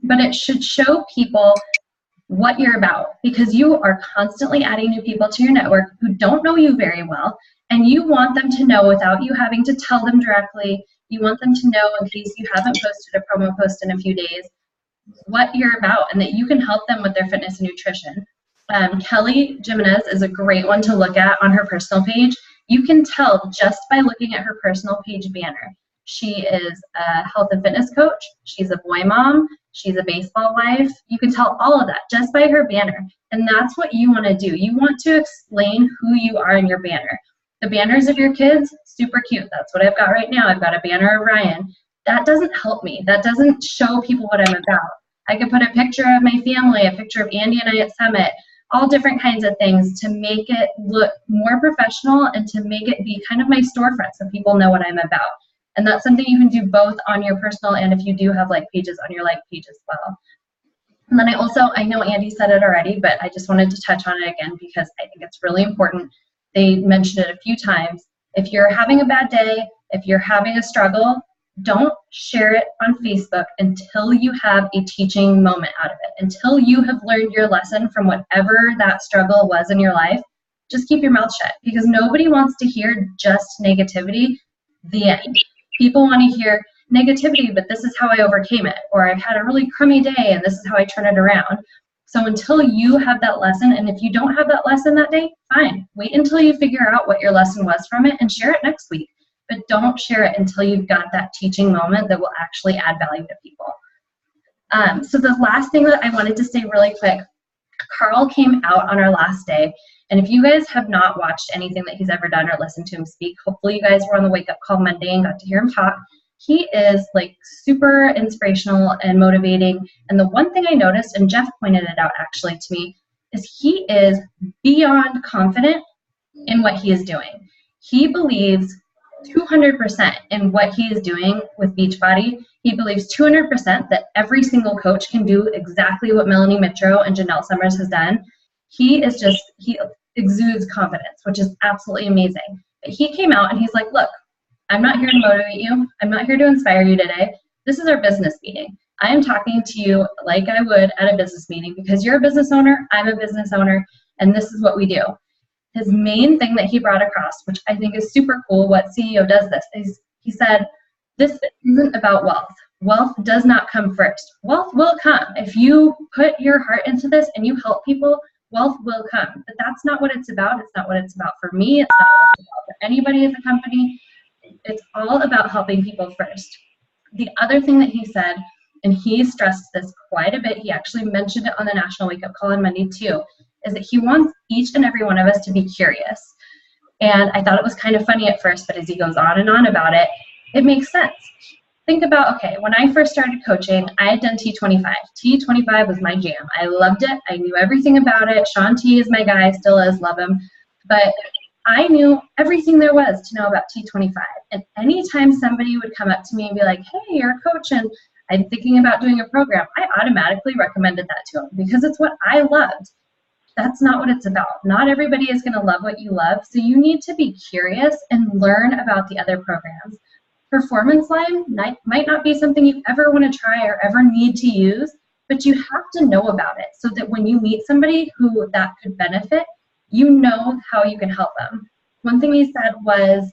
Speaker 1: but it should show people what you're about, because you are constantly adding new people to your network who don't know you very well, and you want them to know without you having to tell them directly. You want them to know, in case you haven't posted a promo post in a few days, what you're about and that you can help them with their fitness and nutrition. Kelly Jimenez is a great one to look at on her personal page. You can tell just by looking at her personal page banner. She is a health and fitness coach. She's a boy mom. She's a baseball wife. You can tell all of that just by her banner. And that's what you want to do. You want to explain who you are in your banner. The banners of your kids, super cute. That's what I've got right now. I've got a banner of Ryan. That doesn't help me. That doesn't show people what I'm about. I could put a picture of my family, a picture of Andy and I at Summit, all different kinds of things to make it look more professional and to make it be kind of my storefront so people know what I'm about. And that's something you can do both on your personal and if you do have like pages, on your like page as well. And then I know Andy said it already, but I just wanted to touch on it again because I think it's really important. They mentioned it a few times. If you're having a bad day, if you're having a struggle, don't share it on Facebook until you have a teaching moment out of it. Until you have learned your lesson from whatever that struggle was in your life, just keep your mouth shut, because nobody wants to hear just negativity. The end. People want to hear negativity, but this is how I overcame it, or I've had a really crummy day and this is how I turn it around. So until you have that lesson, and if you don't have that lesson that day, fine. Wait until you figure out what your lesson was from it and share it next week. But don't share it until you've got that teaching moment that will actually add value to people. So the last thing that I wanted to say really quick, Carl came out on our last day. And if you guys have not watched anything that he's ever done or listened to him speak, hopefully you guys were on the Wake Up Call Monday and got to hear him talk. He is like super inspirational and motivating. And the one thing I noticed, and Jeff pointed it out actually to me, is he is beyond confident in what he is doing. He believes 200% in what he is doing with Beachbody. He believes 200% that every single coach can do exactly what Melanie Mitro and Janelle Summers has done. He exudes confidence, which is absolutely amazing. But he came out and he's like, look, I'm not here to motivate you. I'm not here to inspire you today. This is our business meeting. I am talking to you like I would at a business meeting because you're a business owner, I'm a business owner, and this is what we do. His main thing that he brought across, which I think is super cool, what CEO does this, is he said, this isn't about wealth. Wealth does not come first. Wealth will come. If you put your heart into this and you help people, wealth will come. But that's not what it's about. It's not what it's about for me. It's not what it's about for anybody at the company. It's all about helping people first. The other thing that he said, and he stressed this quite a bit, he actually mentioned it on the National Wake Up Call on Monday too, is that he wants each and every one of us to be curious. And I thought it was kind of funny at first, but as he goes on and on about it, it makes sense. Think about, okay, when I first started coaching, I had done T25. T25 was my jam. I loved it. I knew everything about it. Sean T is my guy, still is, love him. But I knew everything there was to know about T25. And anytime somebody would come up to me and be like, hey, you're a coach and I'm thinking about doing a program, I automatically recommended that to them because it's what I loved. That's not what it's about. Not everybody is going to love what you love, so you need to be curious and learn about the other programs. Performance Line might not be something you ever want to try or ever need to use, but you have to know about it so that when you meet somebody who that could benefit, you know how you can help them. One thing he said was,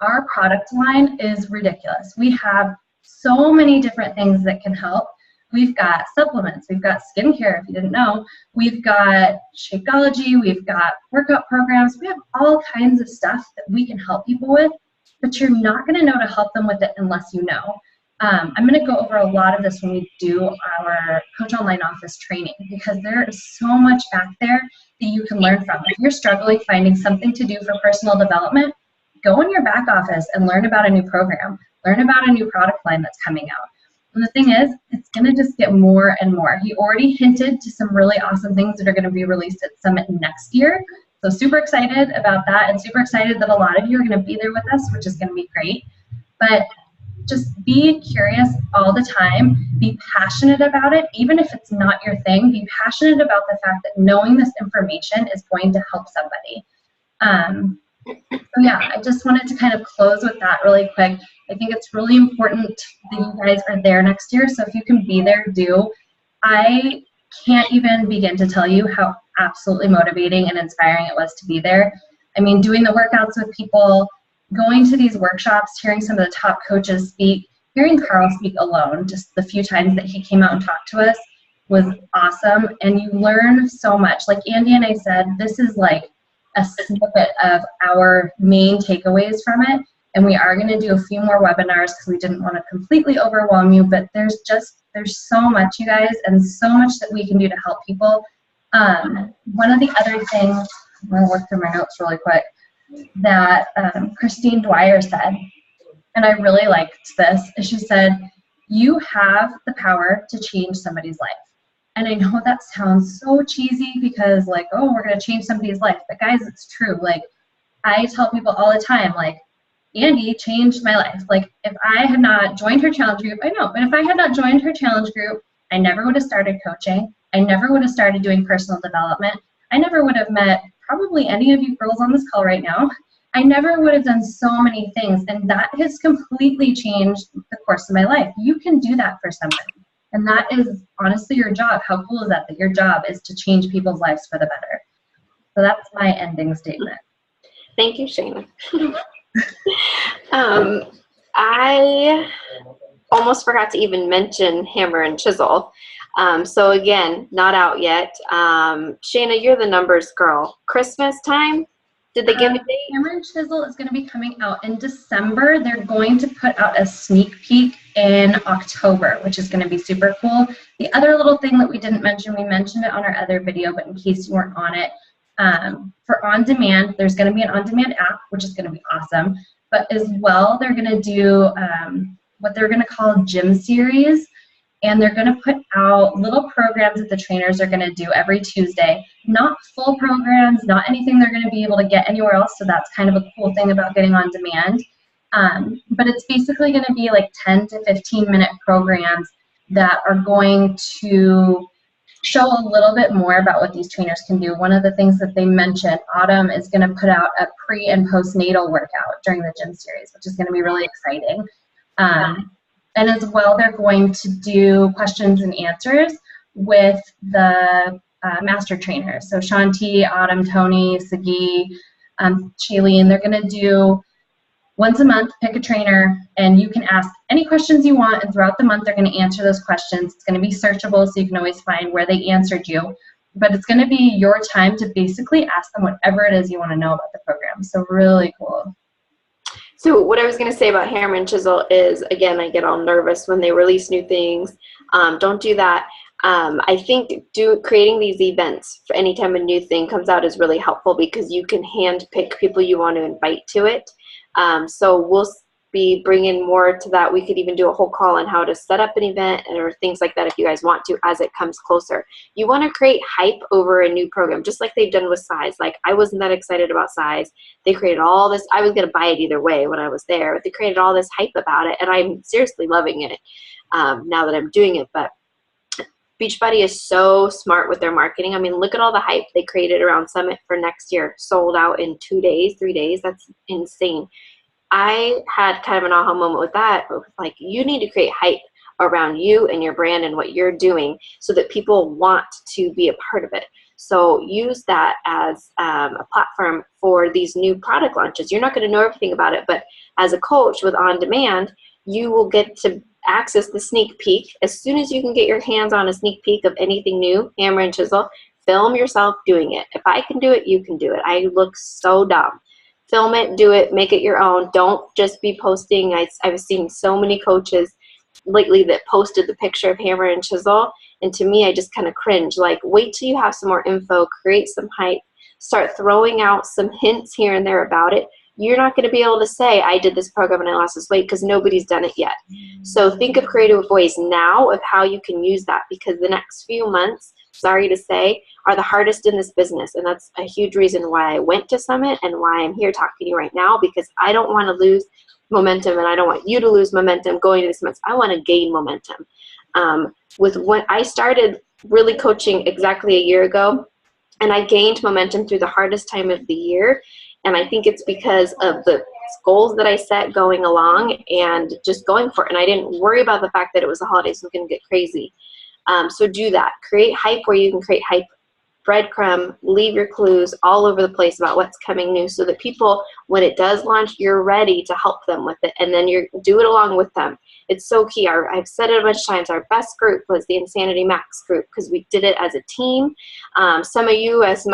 Speaker 1: our product line is ridiculous. We have so many different things that can help. We've got supplements, we've got skincare, if you didn't know, we've got Shakeology, we've got workout programs, we have all kinds of stuff that we can help people with, but you're not gonna know to help them with it unless you know. I'm gonna go over a lot of this when we do our Coach Online Office training, because there is so much back there that you can learn from. If you're struggling finding something to do for personal development, go in your back office and learn about a new program, learn about a new product line that's coming out. And the thing is, it's going to just get more and more. He already hinted to some really awesome things that are going to be released at Summit next year. So super excited about that, and super excited that a lot of you are going to be there with us, which is going to be great. But just be curious all the time. Be passionate about it, even if it's not your thing. Be passionate about the fact that knowing this information is going to help somebody. So yeah, I just wanted to kind of close with that really quick. I think it's really important that you guys are there next year. So if you can be there, do. I can't even begin to tell you how absolutely motivating and inspiring it was to be there. I mean, doing the workouts with people, going to these workshops, hearing some of the top coaches speak, hearing Carl speak alone, just the few times that he came out and talked to us was awesome. And you learn so much. Like Andy and I said, this is like a snippet of our main takeaways from it. And we are going to do a few more webinars because we didn't want to completely overwhelm you, but there's so much, you guys, and so much that we can do to help people. One of the other things, I'm going to work through my notes really quick, that Christine Dwyer said, and I really liked this, is she said, you have the power to change somebody's life. And I know that sounds so cheesy because like, oh, we're going to change somebody's life. But guys, it's true. Like, I tell people all the time, like, Andy changed my life. Like, if I had not joined her challenge group, I know, but if I had not joined her challenge group, I never would have started coaching. I never would have started doing personal development. I never would have met probably any of you girls on this call right now. I never would have done so many things. And that has completely changed the course of my life. You can do that for somebody. And that is honestly your job. How cool is that your job is to change people's lives for the better? So that's my ending statement.
Speaker 2: Thank you, Shayna. I almost forgot to even mention Hammer and Chisel. So again, not out yet. Shayna, you're the numbers girl. Christmas time? Did they give a date?
Speaker 1: Hammer and Chisel is going to be coming out in December. They're going to put out a sneak peek in October, which is going to be super cool. The other little thing that we didn't mention, we mentioned it on our other video, but in case you weren't on it, for on-demand, there's going to be an on-demand app, which is going to be awesome. But as well, they're going to do what they're going to call gym series. And they're going to put out little programs that the trainers are going to do every Tuesday. Not full programs, not anything they're going to be able to get anywhere else. So that's kind of a cool thing about getting on demand. But it's basically going to be like 10 to 15-minute programs that are going to show a little bit more about what these trainers can do. One of the things that they mentioned, Autumn is going to put out a pre- and postnatal workout during the gym series, which is going to be really exciting. And as well, they're going to do questions and answers with the master trainers. So Shanti, Autumn, Tony, Sagi, Shailene, they're going to do once a month, pick a trainer, and you can ask any questions you want, and throughout the month, they're going to answer those questions. It's going to be searchable, so you can always find where they answered you. But it's going to be your time to basically ask them whatever it is you want to know about the program. So really cool.
Speaker 2: So what I was going to say about Hammer and Chisel is, again, I get all nervous when they release new things. Don't do that. I think creating these events for any time a new thing comes out is really helpful because you can hand pick people you want to invite to it. So we'll be bringing more to that. We could even do a whole call on how to set up an event or things like that if you guys want to as it comes closer. You want to create hype over a new program, just like they've done with Size. Like, I wasn't that excited about Size. They created all this. I was going to buy it either way when I was there, but they created all this hype about it, and I'm seriously loving it now that I'm doing it. But Beachbody is so smart with their marketing. I mean, look at all the hype they created around Summit for next year. Sold out in 2 days, 3 days. That's insane. I had kind of an aha moment with that. Like, you need to create hype around you and your brand and what you're doing so that people want to be a part of it. So use that as a platform for these new product launches. You're not going to know everything about it, but as a coach with On Demand, you will get to access the sneak peek. As soon as you can get your hands on a sneak peek of anything new, Hammer and Chisel, film yourself doing it. If I can do it, you can do it. I look so dumb. Film it, do it, make it your own. Don't just be posting. I've seen so many coaches lately that posted the picture of Hammer and Chisel, and to me, I just kind of cringe. Like, wait till you have some more info, create some hype, start throwing out some hints here and there about it. you're not going to be able to say, I did this program and I lost this weight, because nobody's done it yet. So think of creative ways now of how you can use that, because the next few months, sorry to say, are the hardest in this business. And that's a huge reason why I went to Summit and why I'm here talking to you right now, because I don't want to lose momentum, and I don't want you to lose momentum going to this month. I want to gain momentum. With when I started really coaching exactly a year ago, and I gained momentum through the hardest time of the year. And I think it's because of the goals that I set going along and just going for it. And I didn't worry about the fact that it was the holidays, so it was going to get crazy. So do that. Create hype where you can create hype. Breadcrumb, leave your clues all over the place about what's coming new, so that people, when it does launch, you're ready to help them with it, and then you do it along with them. It's so key. I've said it a bunch of times, our best group was the Insanity Max group, because we did it as a team. Some of you as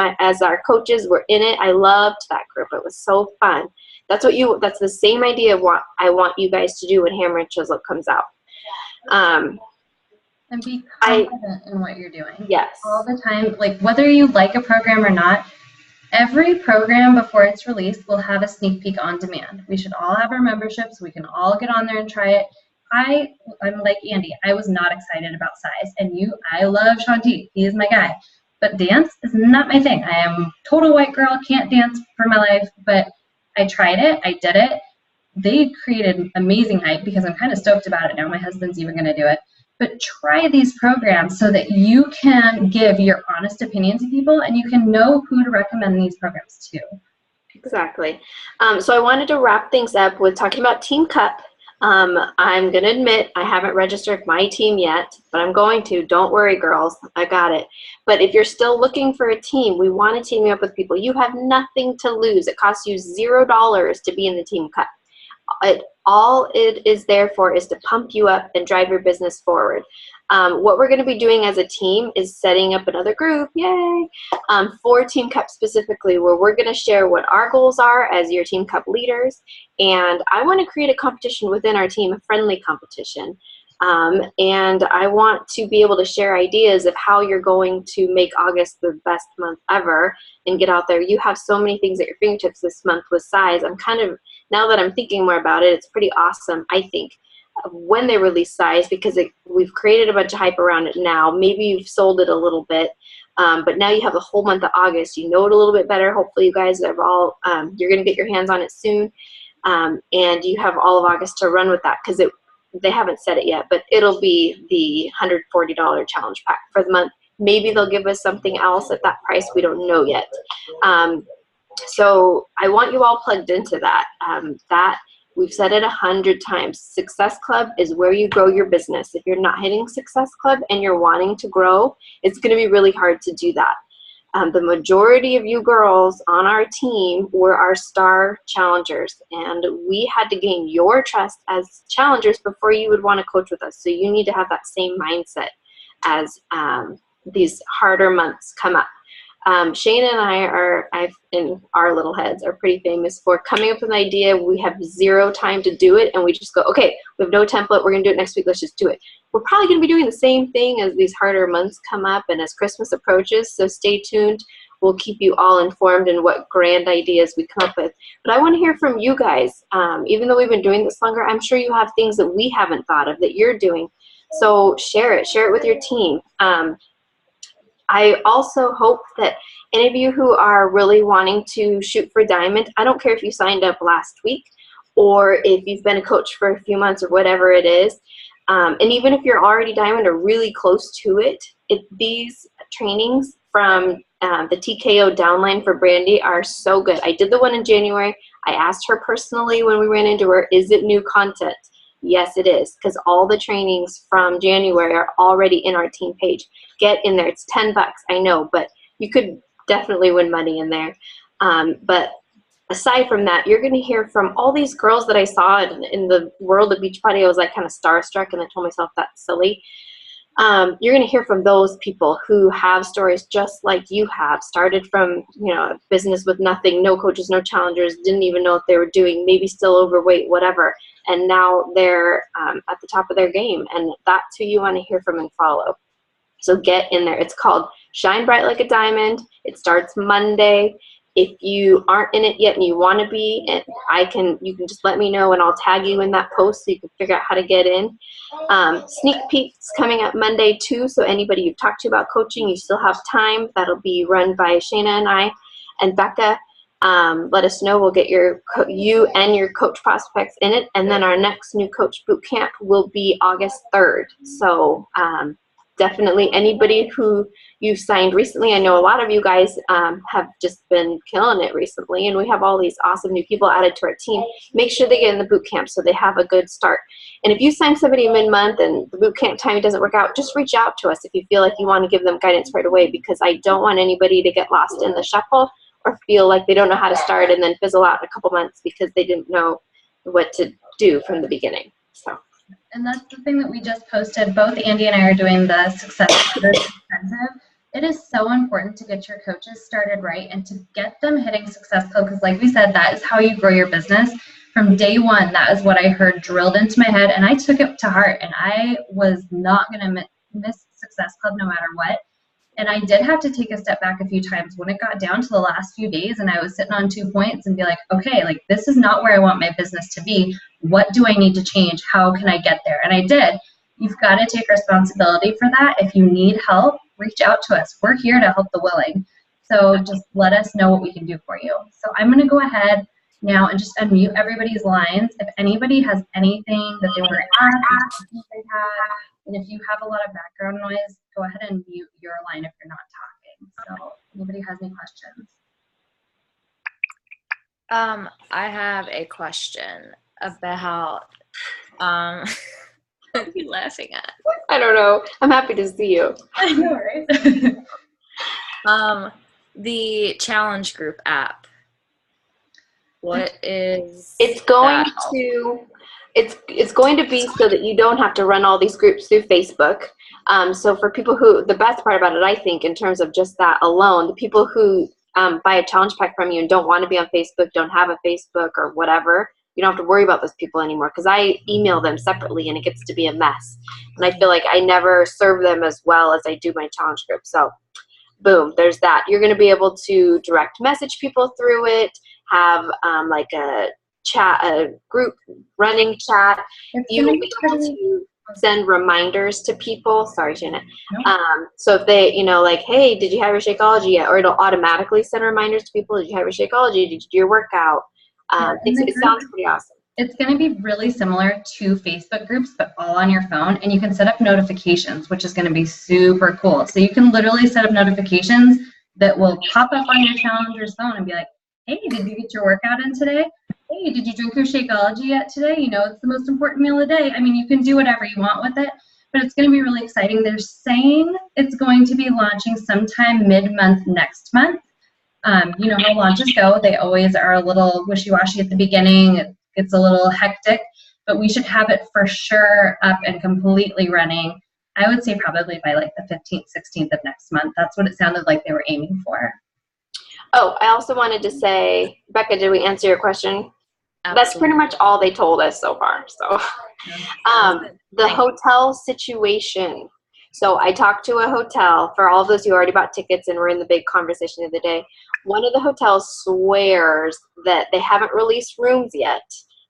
Speaker 2: our coaches were in it. I loved that group. It was so fun. That's the same idea of what I want you guys to do when Hammer and Chisel comes out.
Speaker 1: And be confident in what you're doing.
Speaker 2: Yes.
Speaker 1: All the time, like whether you like a program or not, every program before it's released will have a sneak peek on demand. We should all have our memberships. We can all get on there and try it. I'm like Andy. I was not excited about size. And I love Shanti. He is my guy. But dance is not my thing. I am total white girl, can't dance for my life. But I tried it. I did it. They created amazing hype, because I'm kind of stoked about it now. My husband's even going to do it. But try these programs so that you can give your honest opinion to people, and you can know who to recommend these programs to.
Speaker 2: Exactly. So I wanted to wrap things up with talking about Team Cup. I'm going to admit I haven't registered my team yet, but I'm going to. Don't worry, girls. I got it. But if you're still looking for a team, we want to team you up with people. You have nothing to lose. It costs you $0 to be in the Team Cup. All it is there for is to pump you up and drive your business forward. What we're going to be doing as a team is setting up another group, yay, for Team Cup specifically, where we're going to share what our goals are as your Team Cup leaders. And I want to create a competition within our team, a friendly competition. And I want to be able to share ideas of how you're going to make August the best month ever and get out there. You have so many things at your fingertips this month with size. Now that I'm thinking more about it, it's pretty awesome, I think, when they release size, because we've created a bunch of hype around it now. Maybe you've sold it a little bit, but now you have the whole month of August. You know it a little bit better. Hopefully you guys have you're going to get your hands on it soon, and you have all of August to run with that, because they haven't said it yet, but it'll be the $140 challenge pack for the month. Maybe they'll give us something else at that price. We don't know yet. So I want you all plugged into that. We've said it 100 times. Success Club is where you grow your business. If you're not hitting Success Club and you're wanting to grow, it's going to be really hard to do that. The majority of you girls on our team were our star challengers, and we had to gain your trust as challengers before you would want to coach with us. So you need to have that same mindset as these harder months come up. Shayna and I in our little heads are pretty famous for coming up with an idea. We have zero time to do it, and we just go, okay, we have no template. We're going to do it next week. Let's just do it. We're probably going to be doing the same thing as these harder months come up and as Christmas approaches. So stay tuned. We'll keep you all informed in what grand ideas we come up with. But I want to hear from you guys. Even though we've been doing this longer, I'm sure you have things that we haven't thought of that you're doing. So share it with your team. I also hope that any of you who are really wanting to shoot for diamond, I don't care if you signed up last week or if you've been a coach for a few months or whatever it is, and even if you're already diamond or really close to it, these trainings from the TKO downline for Brandy are so good. I did the one in January. I asked her personally when we ran into her, is it new content? Yes, it is, because all the trainings from January are already in our team page. Get in there. It's $10, I know, but you could definitely win money in there. But aside from that, you're going to hear from all these girls that I saw in the world of Beachbody. I was like kind of starstruck, and I told myself that's silly. You're going to hear from those people who have stories just like you have, started from, a business with nothing, no coaches, no challengers, didn't even know what they were doing, maybe still overweight, whatever. And now they're at the top of their game. And that's who you want to hear from and follow. So get in there. It's called Shine Bright Like a Diamond. It starts Monday. If you aren't in it yet and you want to be, and you can just let me know and I'll tag you in that post so you can figure out how to get in. Sneak peeks coming up Monday too. So anybody you've talked to about coaching, you still have time. That'll be run by Shayna and I and Becca. Let us know. We'll get you and your coach prospects in it. And then our next new coach boot camp will be August 3rd. So definitely anybody who you've signed recently. I know a lot of you guys have just been killing it recently, and we have all these awesome new people added to our team. Make sure they get in the boot camp so they have a good start. And if you sign somebody mid-month and the boot camp timing doesn't work out, just reach out to us if you feel like you want to give them guidance right away, because I don't want anybody to get lost in the shuffle or feel like they don't know how to start and then fizzle out in a couple months because they didn't know what to do from the beginning. So.
Speaker 1: And that's the thing that we just posted. Both Andy and I are doing the Success Builders Intensive. It is so important to get your coaches started right and to get them hitting Success Club, because like we said, that is how you grow your business. From day one, that is what I heard drilled into my head, and I took it to heart, and I was not going to miss Success Club no matter what. And I did have to take a step back a few times when it got down to the last few days and I was sitting on 2 points and be like, okay, like this is not where I want my business to be. What do I need to change? How can I get there? And I did. You've got to take responsibility for that. If you need help, reach out to us. We're here to help the willing. So just let us know what we can do for you. So I'm going to go ahead now and just unmute everybody's lines. If anybody has anything that they want to ask, questions they have, and if you have a lot of background noise, go ahead and mute your line if you're not talking. So if anybody has any questions?
Speaker 3: I have a question about, what are you laughing at?
Speaker 2: I don't know. I'm happy to see you.
Speaker 1: I know, right?
Speaker 3: The challenge group app. What is
Speaker 2: it's going
Speaker 3: that?
Speaker 2: it's going to be so that you don't have to run all these groups through Facebook. So for people who, the best part about it, I think, in terms of just that alone, the people who buy a challenge pack from you and don't want to be on Facebook, don't have a Facebook or whatever, you don't have to worry about those people anymore, because I email them separately and it gets to be a mess. And I feel like I never serve them as well as I do my challenge group. So boom, there's that. You're going to be able to direct message people through it, have like a chat, a group running chat. You will be able to send reminders to people. Sorry, Janet. So if they, like, hey, did you have your Shakeology yet? Or it'll automatically send reminders to people. Did you have your Shakeology? Did you do your workout? It sounds pretty awesome.
Speaker 1: It's going to be really similar to Facebook groups, but all on your phone. And you can set up notifications, which is going to be super cool. So you can literally set up notifications that will pop up on your Challenger's phone and be like, hey, did you get your workout in today? Hey, did you drink your Shakeology yet today? It's the most important meal of the day. I mean, you can do whatever you want with it, but it's going to be really exciting. They're saying it's going to be launching sometime mid-month next month. You know how launches go. They always are a little wishy-washy at the beginning. It's a little hectic, but we should have it for sure up and completely running. I would say probably by like the 15th, 16th of next month. That's what it sounded like they were aiming for.
Speaker 2: Oh, I also wanted to say, Becca, did we answer your question? Absolutely. That's pretty much all they told us so far. So, the hotel situation. So I talked to a hotel, for all of those who already bought tickets and were in the big conversation the other day. One of the hotels swears that they haven't released rooms yet.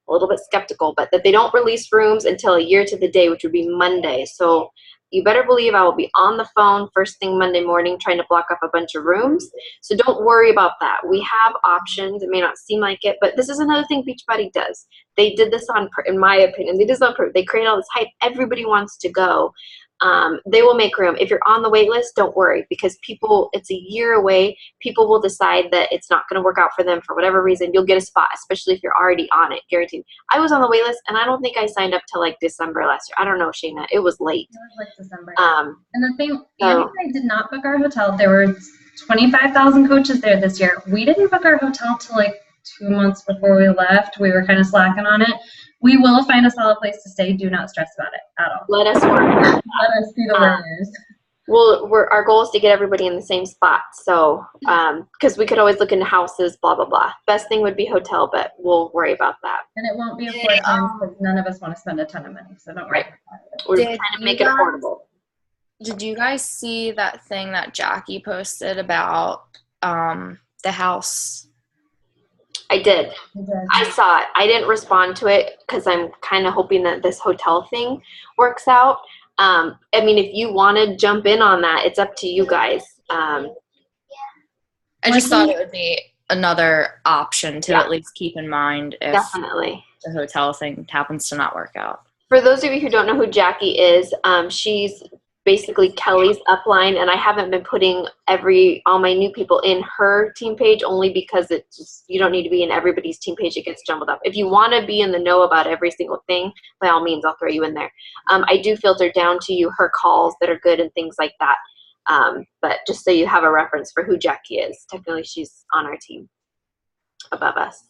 Speaker 2: A little bit skeptical, but that they don't release rooms until a year to the day, which would be Monday. So you better believe I will be on the phone first thing Monday morning trying to block up a bunch of rooms. So don't worry about that. We have options. It may not seem like it, but this is another thing Beachbody does. They did this in my opinion, they did this on purpose. They create all this hype. Everybody wants to go. They will make room. If you're on the wait list, don't worry, because it's a year away. People will decide that it's not going to work out for them for whatever reason. You'll get a spot, especially if you're already on it, guaranteed. I was on the wait list, and I don't think I signed up till like December last year. I don't know, Shayna. It was late.
Speaker 1: It was like December. And the thing, Andy and I did not book our hotel. There were 25,000 coaches there this year. We didn't book our hotel till like 2 months before we left. We were kind of slacking on it. We will find a solid place to stay. Do not stress about it at all.
Speaker 2: Let us work.
Speaker 1: Let us be the winners.
Speaker 2: Our goal is to get everybody in the same spot. So, because we could always look into houses, blah, blah, blah. Best thing would be hotel, but we'll worry about that.
Speaker 1: And it won't be affordable because none of us want to spend a ton of money. So don't worry.
Speaker 2: Right. We're trying to make it affordable.
Speaker 3: Did you guys see that thing that Jackie posted about the house?
Speaker 2: I did.
Speaker 1: You did.
Speaker 2: I saw it. I didn't respond to it because I'm kind of hoping that this hotel thing works out. I mean, if you want to jump in on that, it's up to you guys.
Speaker 3: I just thought it would be another option to
Speaker 2: Yeah.
Speaker 3: at least keep in mind if
Speaker 2: Definitely.
Speaker 3: the hotel thing happens to not work out.
Speaker 2: For those of you who don't know who Jackie is, she's basically Kelly's upline, and I haven't been putting all my new people in her team page only because you don't need to be in everybody's team page. It gets jumbled up. If you want to be in the know about every single thing, by all means, I'll throw you in there. I do filter down to you her calls that are good and things like that. But just so you have a reference for who Jackie is, technically she's on our team above us.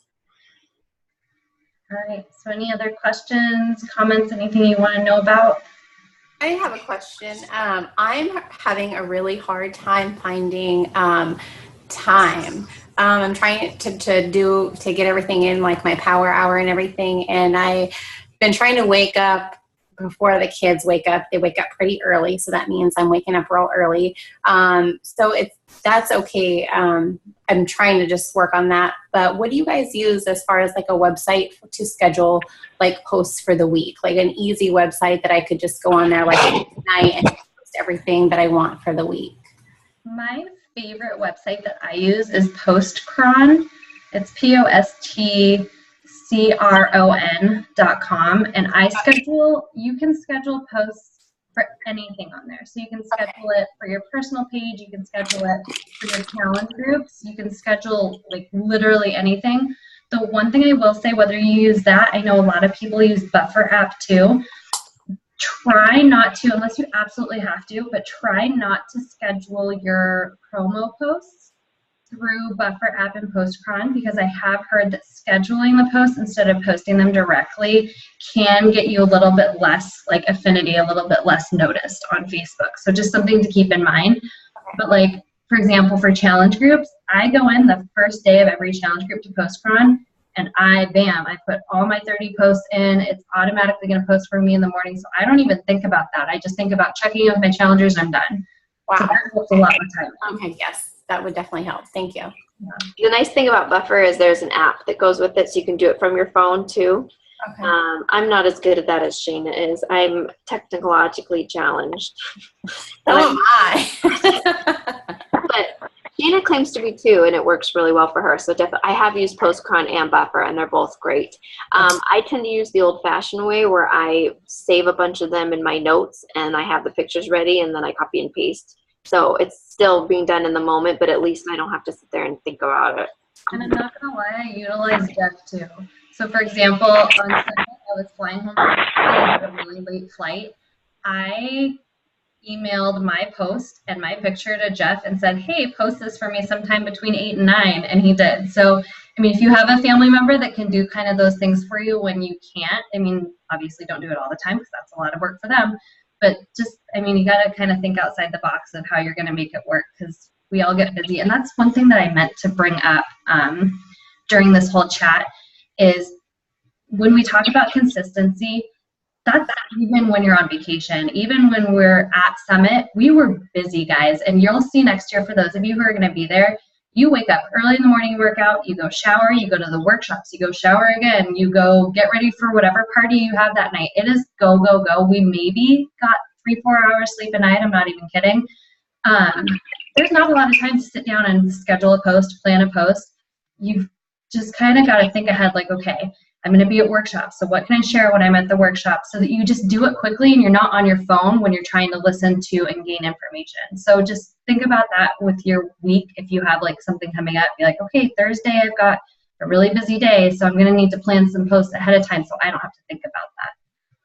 Speaker 1: All right. So any other questions, comments, anything you want to know about?
Speaker 4: I have a question. I'm having a really hard time finding time. I'm trying to get everything in, like my power hour and everything. And I've been trying to wake up before the kids wake up. They wake up pretty early, so that means I'm waking up real early. So that's okay. I'm trying to just work on that. But what do you guys use as far as like a website to schedule like posts for the week? Like an easy website that I could just go on there like tonight and post everything that I want for the week.
Speaker 1: My favorite website that I use is Postcron. It's postcron.com. And you can schedule posts for anything on there. So you can schedule it for your personal page. You can schedule it for your challenge groups. You can schedule like literally anything. The one thing I will say, whether you use that, I know a lot of people use Buffer app too. Try not to, unless you absolutely have to, but try not to schedule your promo posts through Buffer app and Postcron, because I have heard that scheduling the posts instead of posting them directly can get you a little bit less like affinity, a little bit less noticed on Facebook. So just something to keep in mind. But like, for example, for challenge groups, I go in the first day of every challenge group to Postcron, and I put all my 30 posts in. It's automatically going to post for me in the morning. So I don't even think about that. I just think about checking in with my challengers and I'm done.
Speaker 4: Wow.
Speaker 1: So that helps a lot with time.
Speaker 4: Okay, yes, that would definitely help. Thank you.
Speaker 2: The nice thing about Buffer is there's an app that goes with it, so you can do it from your phone too.
Speaker 4: Okay.
Speaker 2: I'm not as good at that as Shayna is. I'm technologically challenged.
Speaker 4: So am I.
Speaker 2: But Shayna claims to be too, and it works really well for her. So definitely, I have used Postcron and Buffer, and they're both great. I tend to use the old-fashioned way where I save a bunch of them in my notes, and I have the pictures ready, and then I copy and paste. So it's still being done in the moment, but at least I don't have to sit there and think about it.
Speaker 1: And I'm not gonna lie, I utilize Jeff too. So for example, on Sunday I was flying home from a really late flight. I emailed my post and my picture to Jeff and said, hey, post this for me sometime between 8 and 9, and he did. So, I mean, if you have a family member that can do kind of those things for you when you can't, I mean, obviously don't do it all the time because that's a lot of work for them. But just, I mean, you got to kind of think outside the box of how you're going to make it work, because we all get busy. And that's one thing that I meant to bring up during this whole chat is when we talk about consistency, that's even when you're on vacation. Even when we're at Summit, we were busy, guys. And you'll see next year, for those of you who are going to be there, you wake up early in the morning, you work out, you go shower, you go to the workshops, you go shower again, you go get ready for whatever party you have that night. It is go, go, go. We maybe got 3-4 hours sleep a night. I'm not even kidding. There's not a lot of time to sit down and schedule a post, plan a post. You've just kind of got to think ahead, like, okay, I'm going to be at workshops, so what can I share when I'm at the workshop, so that you just do it quickly and you're not on your phone when you're trying to listen to and gain information. So just think about that with your week. If you have like something coming up, be like, okay, Thursday I've got a really busy day, so I'm going to need to plan some posts ahead of time so I don't have to think about that.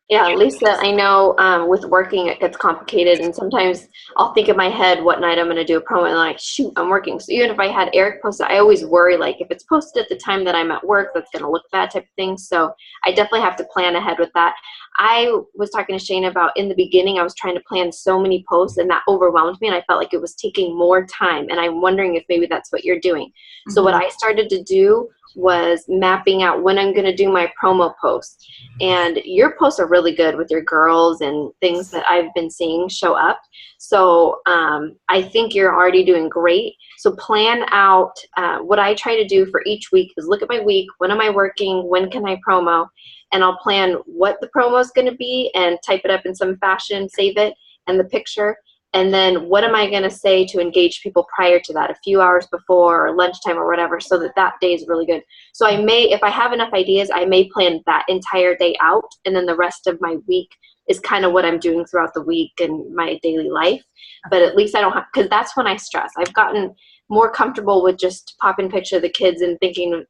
Speaker 2: Yeah, Lisa, I know with working it gets complicated, and sometimes I'll think in my head what night I'm going to do a promo, and I'm like, shoot, I'm working. So even if I had Eric post it, I always worry, like, if it's posted at the time that I'm at work, that's going to look bad type of thing. So I definitely have to plan ahead with that. I was talking to Shane about, in the beginning, I was trying to plan so many posts, and that overwhelmed me, and I felt like it was taking more time, and I'm wondering if maybe that's what you're doing. Mm-hmm. So what I started to do was mapping out when I'm going to do my promo posts. And your posts are really good with your girls and things that I've been seeing show up. So I think you're already doing great. So plan out what I try to do for each week is look at my week. When am I working? When can I promo? And I'll plan what the promo is going to be and type it up in some fashion, save it and the picture. And then what am I going to say to engage people prior to that, a few hours before or lunchtime or whatever, so that that day is really good. So I may, if I have enough ideas, I may plan that entire day out. And then the rest of my week is kind of what I'm doing throughout the week and my daily life. But at least I don't have, because that's when I stress. I've gotten more comfortable with just popping a picture of the kids and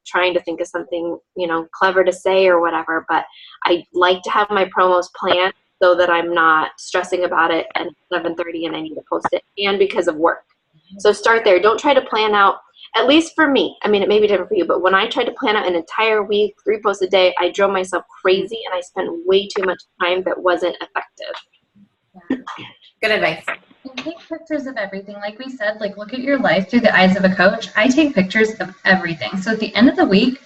Speaker 2: trying to think of something, you know, clever to say or whatever. But I like to have my promos planned so that I'm not stressing about it at 11:30 and I need to post it, and because of work. So start there. Don't try to plan out, at least for me. I mean, it may be different for you, but when I tried to plan out an entire week, 3 posts a day, I drove myself crazy and I spent way too much time that wasn't effective.
Speaker 4: Good advice.
Speaker 1: And take pictures of everything. Like we said, like look at your life through the eyes of a coach. I take pictures of everything. So at the end of the week,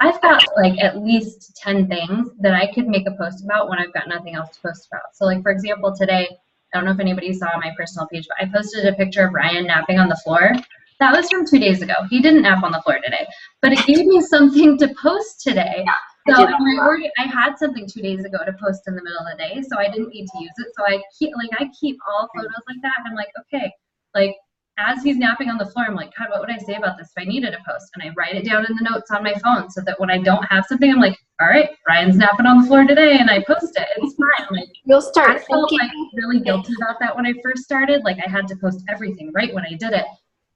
Speaker 1: I've got like at least 10 things that I could make a post about when I've got nothing else to post about. So like, for example, today, I don't know if anybody saw my personal page, but I posted a picture of Ryan napping on the floor. That was from 2 days ago. He didn't nap on the floor today, but it gave me something to post today. So I had something 2 days ago to post in the middle of the day, so I didn't need to use it. So I keep all photos like that. And I'm like, okay, like as he's napping on the floor, I'm like, God, what would I say about this if I needed a post? And I write it down in the notes on my phone so that when I don't have something, I'm like, all right, Ryan's napping on the floor today, and I post it. It's fine. Like
Speaker 2: You'll start
Speaker 1: I felt like really guilty about that when I first started. Like I had to post everything right when I did it.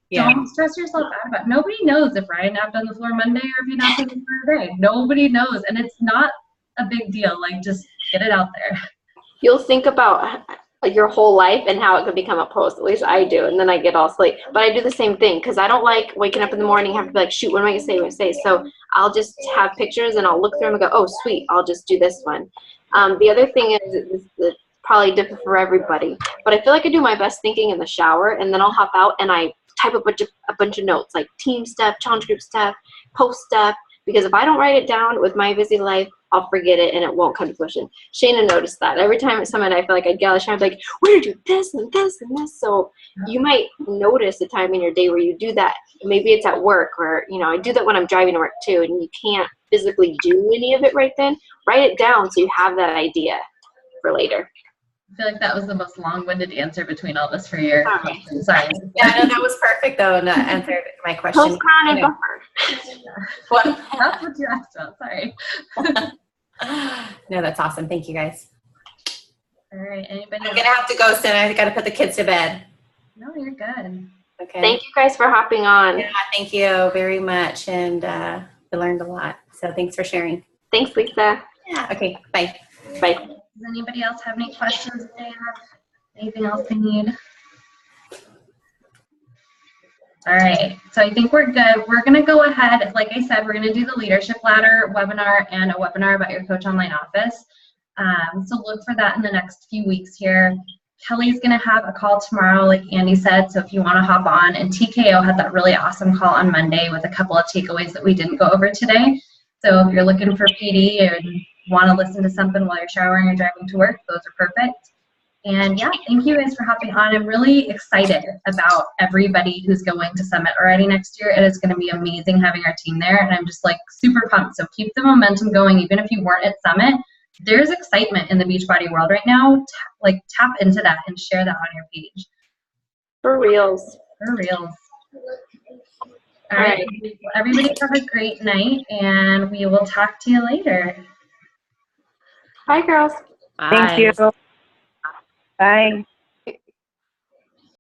Speaker 4: Yeah.
Speaker 1: Don't stress yourself out about it. Nobody knows if Ryan napped on the floor Monday or if he napped on the floor today. Nobody knows, and it's not a big deal. Like just get it out there.
Speaker 2: You'll think about your whole life and how it could become a post. At least I do, and then I get all slate. But I do the same thing because I don't like waking up in the morning having to be like, shoot, what am I gonna say? What am I gonna say? So I'll just have pictures and I'll look through them and go, oh, sweet, I'll just do this one. The other thing is it's probably different for everybody, but I feel like I do my best thinking in the shower, and then I'll hop out and I type a bunch of notes like team stuff, challenge group stuff, post stuff. Because if I don't write it down with my busy life, I'll forget it and it won't come to fruition. Shayna noticed that. Every time it's someone I feel like I'd get on, I'd be like, we're gonna do this and this and this. So you might notice a time in your day where you do that. Maybe it's at work, or you know, I do that when I'm driving to work too, and you can't physically do any of it right then. Write it down so you have that idea for later.
Speaker 1: I feel like that was the most long-winded answer between all of us for your question. Sorry.
Speaker 4: Yeah, no, that was perfect though, and that answered my question.
Speaker 2: Post-crown and buffer.
Speaker 4: What?
Speaker 1: That's what you asked about. Sorry.
Speaker 4: No, that's awesome. Thank you guys.
Speaker 1: All right. Anybody
Speaker 4: I'm
Speaker 1: else?
Speaker 4: gonna have to go soon. I gotta put the kids to bed.
Speaker 1: No, you're good.
Speaker 4: Okay.
Speaker 2: Thank you guys for hopping on.
Speaker 4: Yeah, thank you very much, and we learned a lot. So thanks for sharing.
Speaker 2: Thanks, Lisa.
Speaker 4: Yeah. Okay. Bye.
Speaker 2: Bye.
Speaker 1: Does anybody else have any questions they have? Anything else they need? All right, so I think we're good. We're gonna go ahead, like I said, we're gonna do the leadership ladder webinar and a webinar about your Coach Online Office. So look for that in the next few weeks here. Kelly's gonna have a call tomorrow, like Andy said, so if you wanna hop on, and TKO had that really awesome call on Monday with a couple of takeaways that we didn't go over today. So if you're looking for PD and wanna listen to something while you're showering or driving to work, those are perfect. And yeah, thank you guys for hopping on. I'm really excited about everybody who's going to Summit already next year. It is going to be amazing having our team there, and I'm just like super pumped. So keep the momentum going, even if you weren't at Summit. There's excitement in the Beachbody world right now. Tap into that and share that on your page.
Speaker 2: For reals.
Speaker 1: For reals. All right, everybody have a great night, and we will talk to you later.
Speaker 2: Bye, girls.
Speaker 3: Bye.
Speaker 5: Thank you. Bye.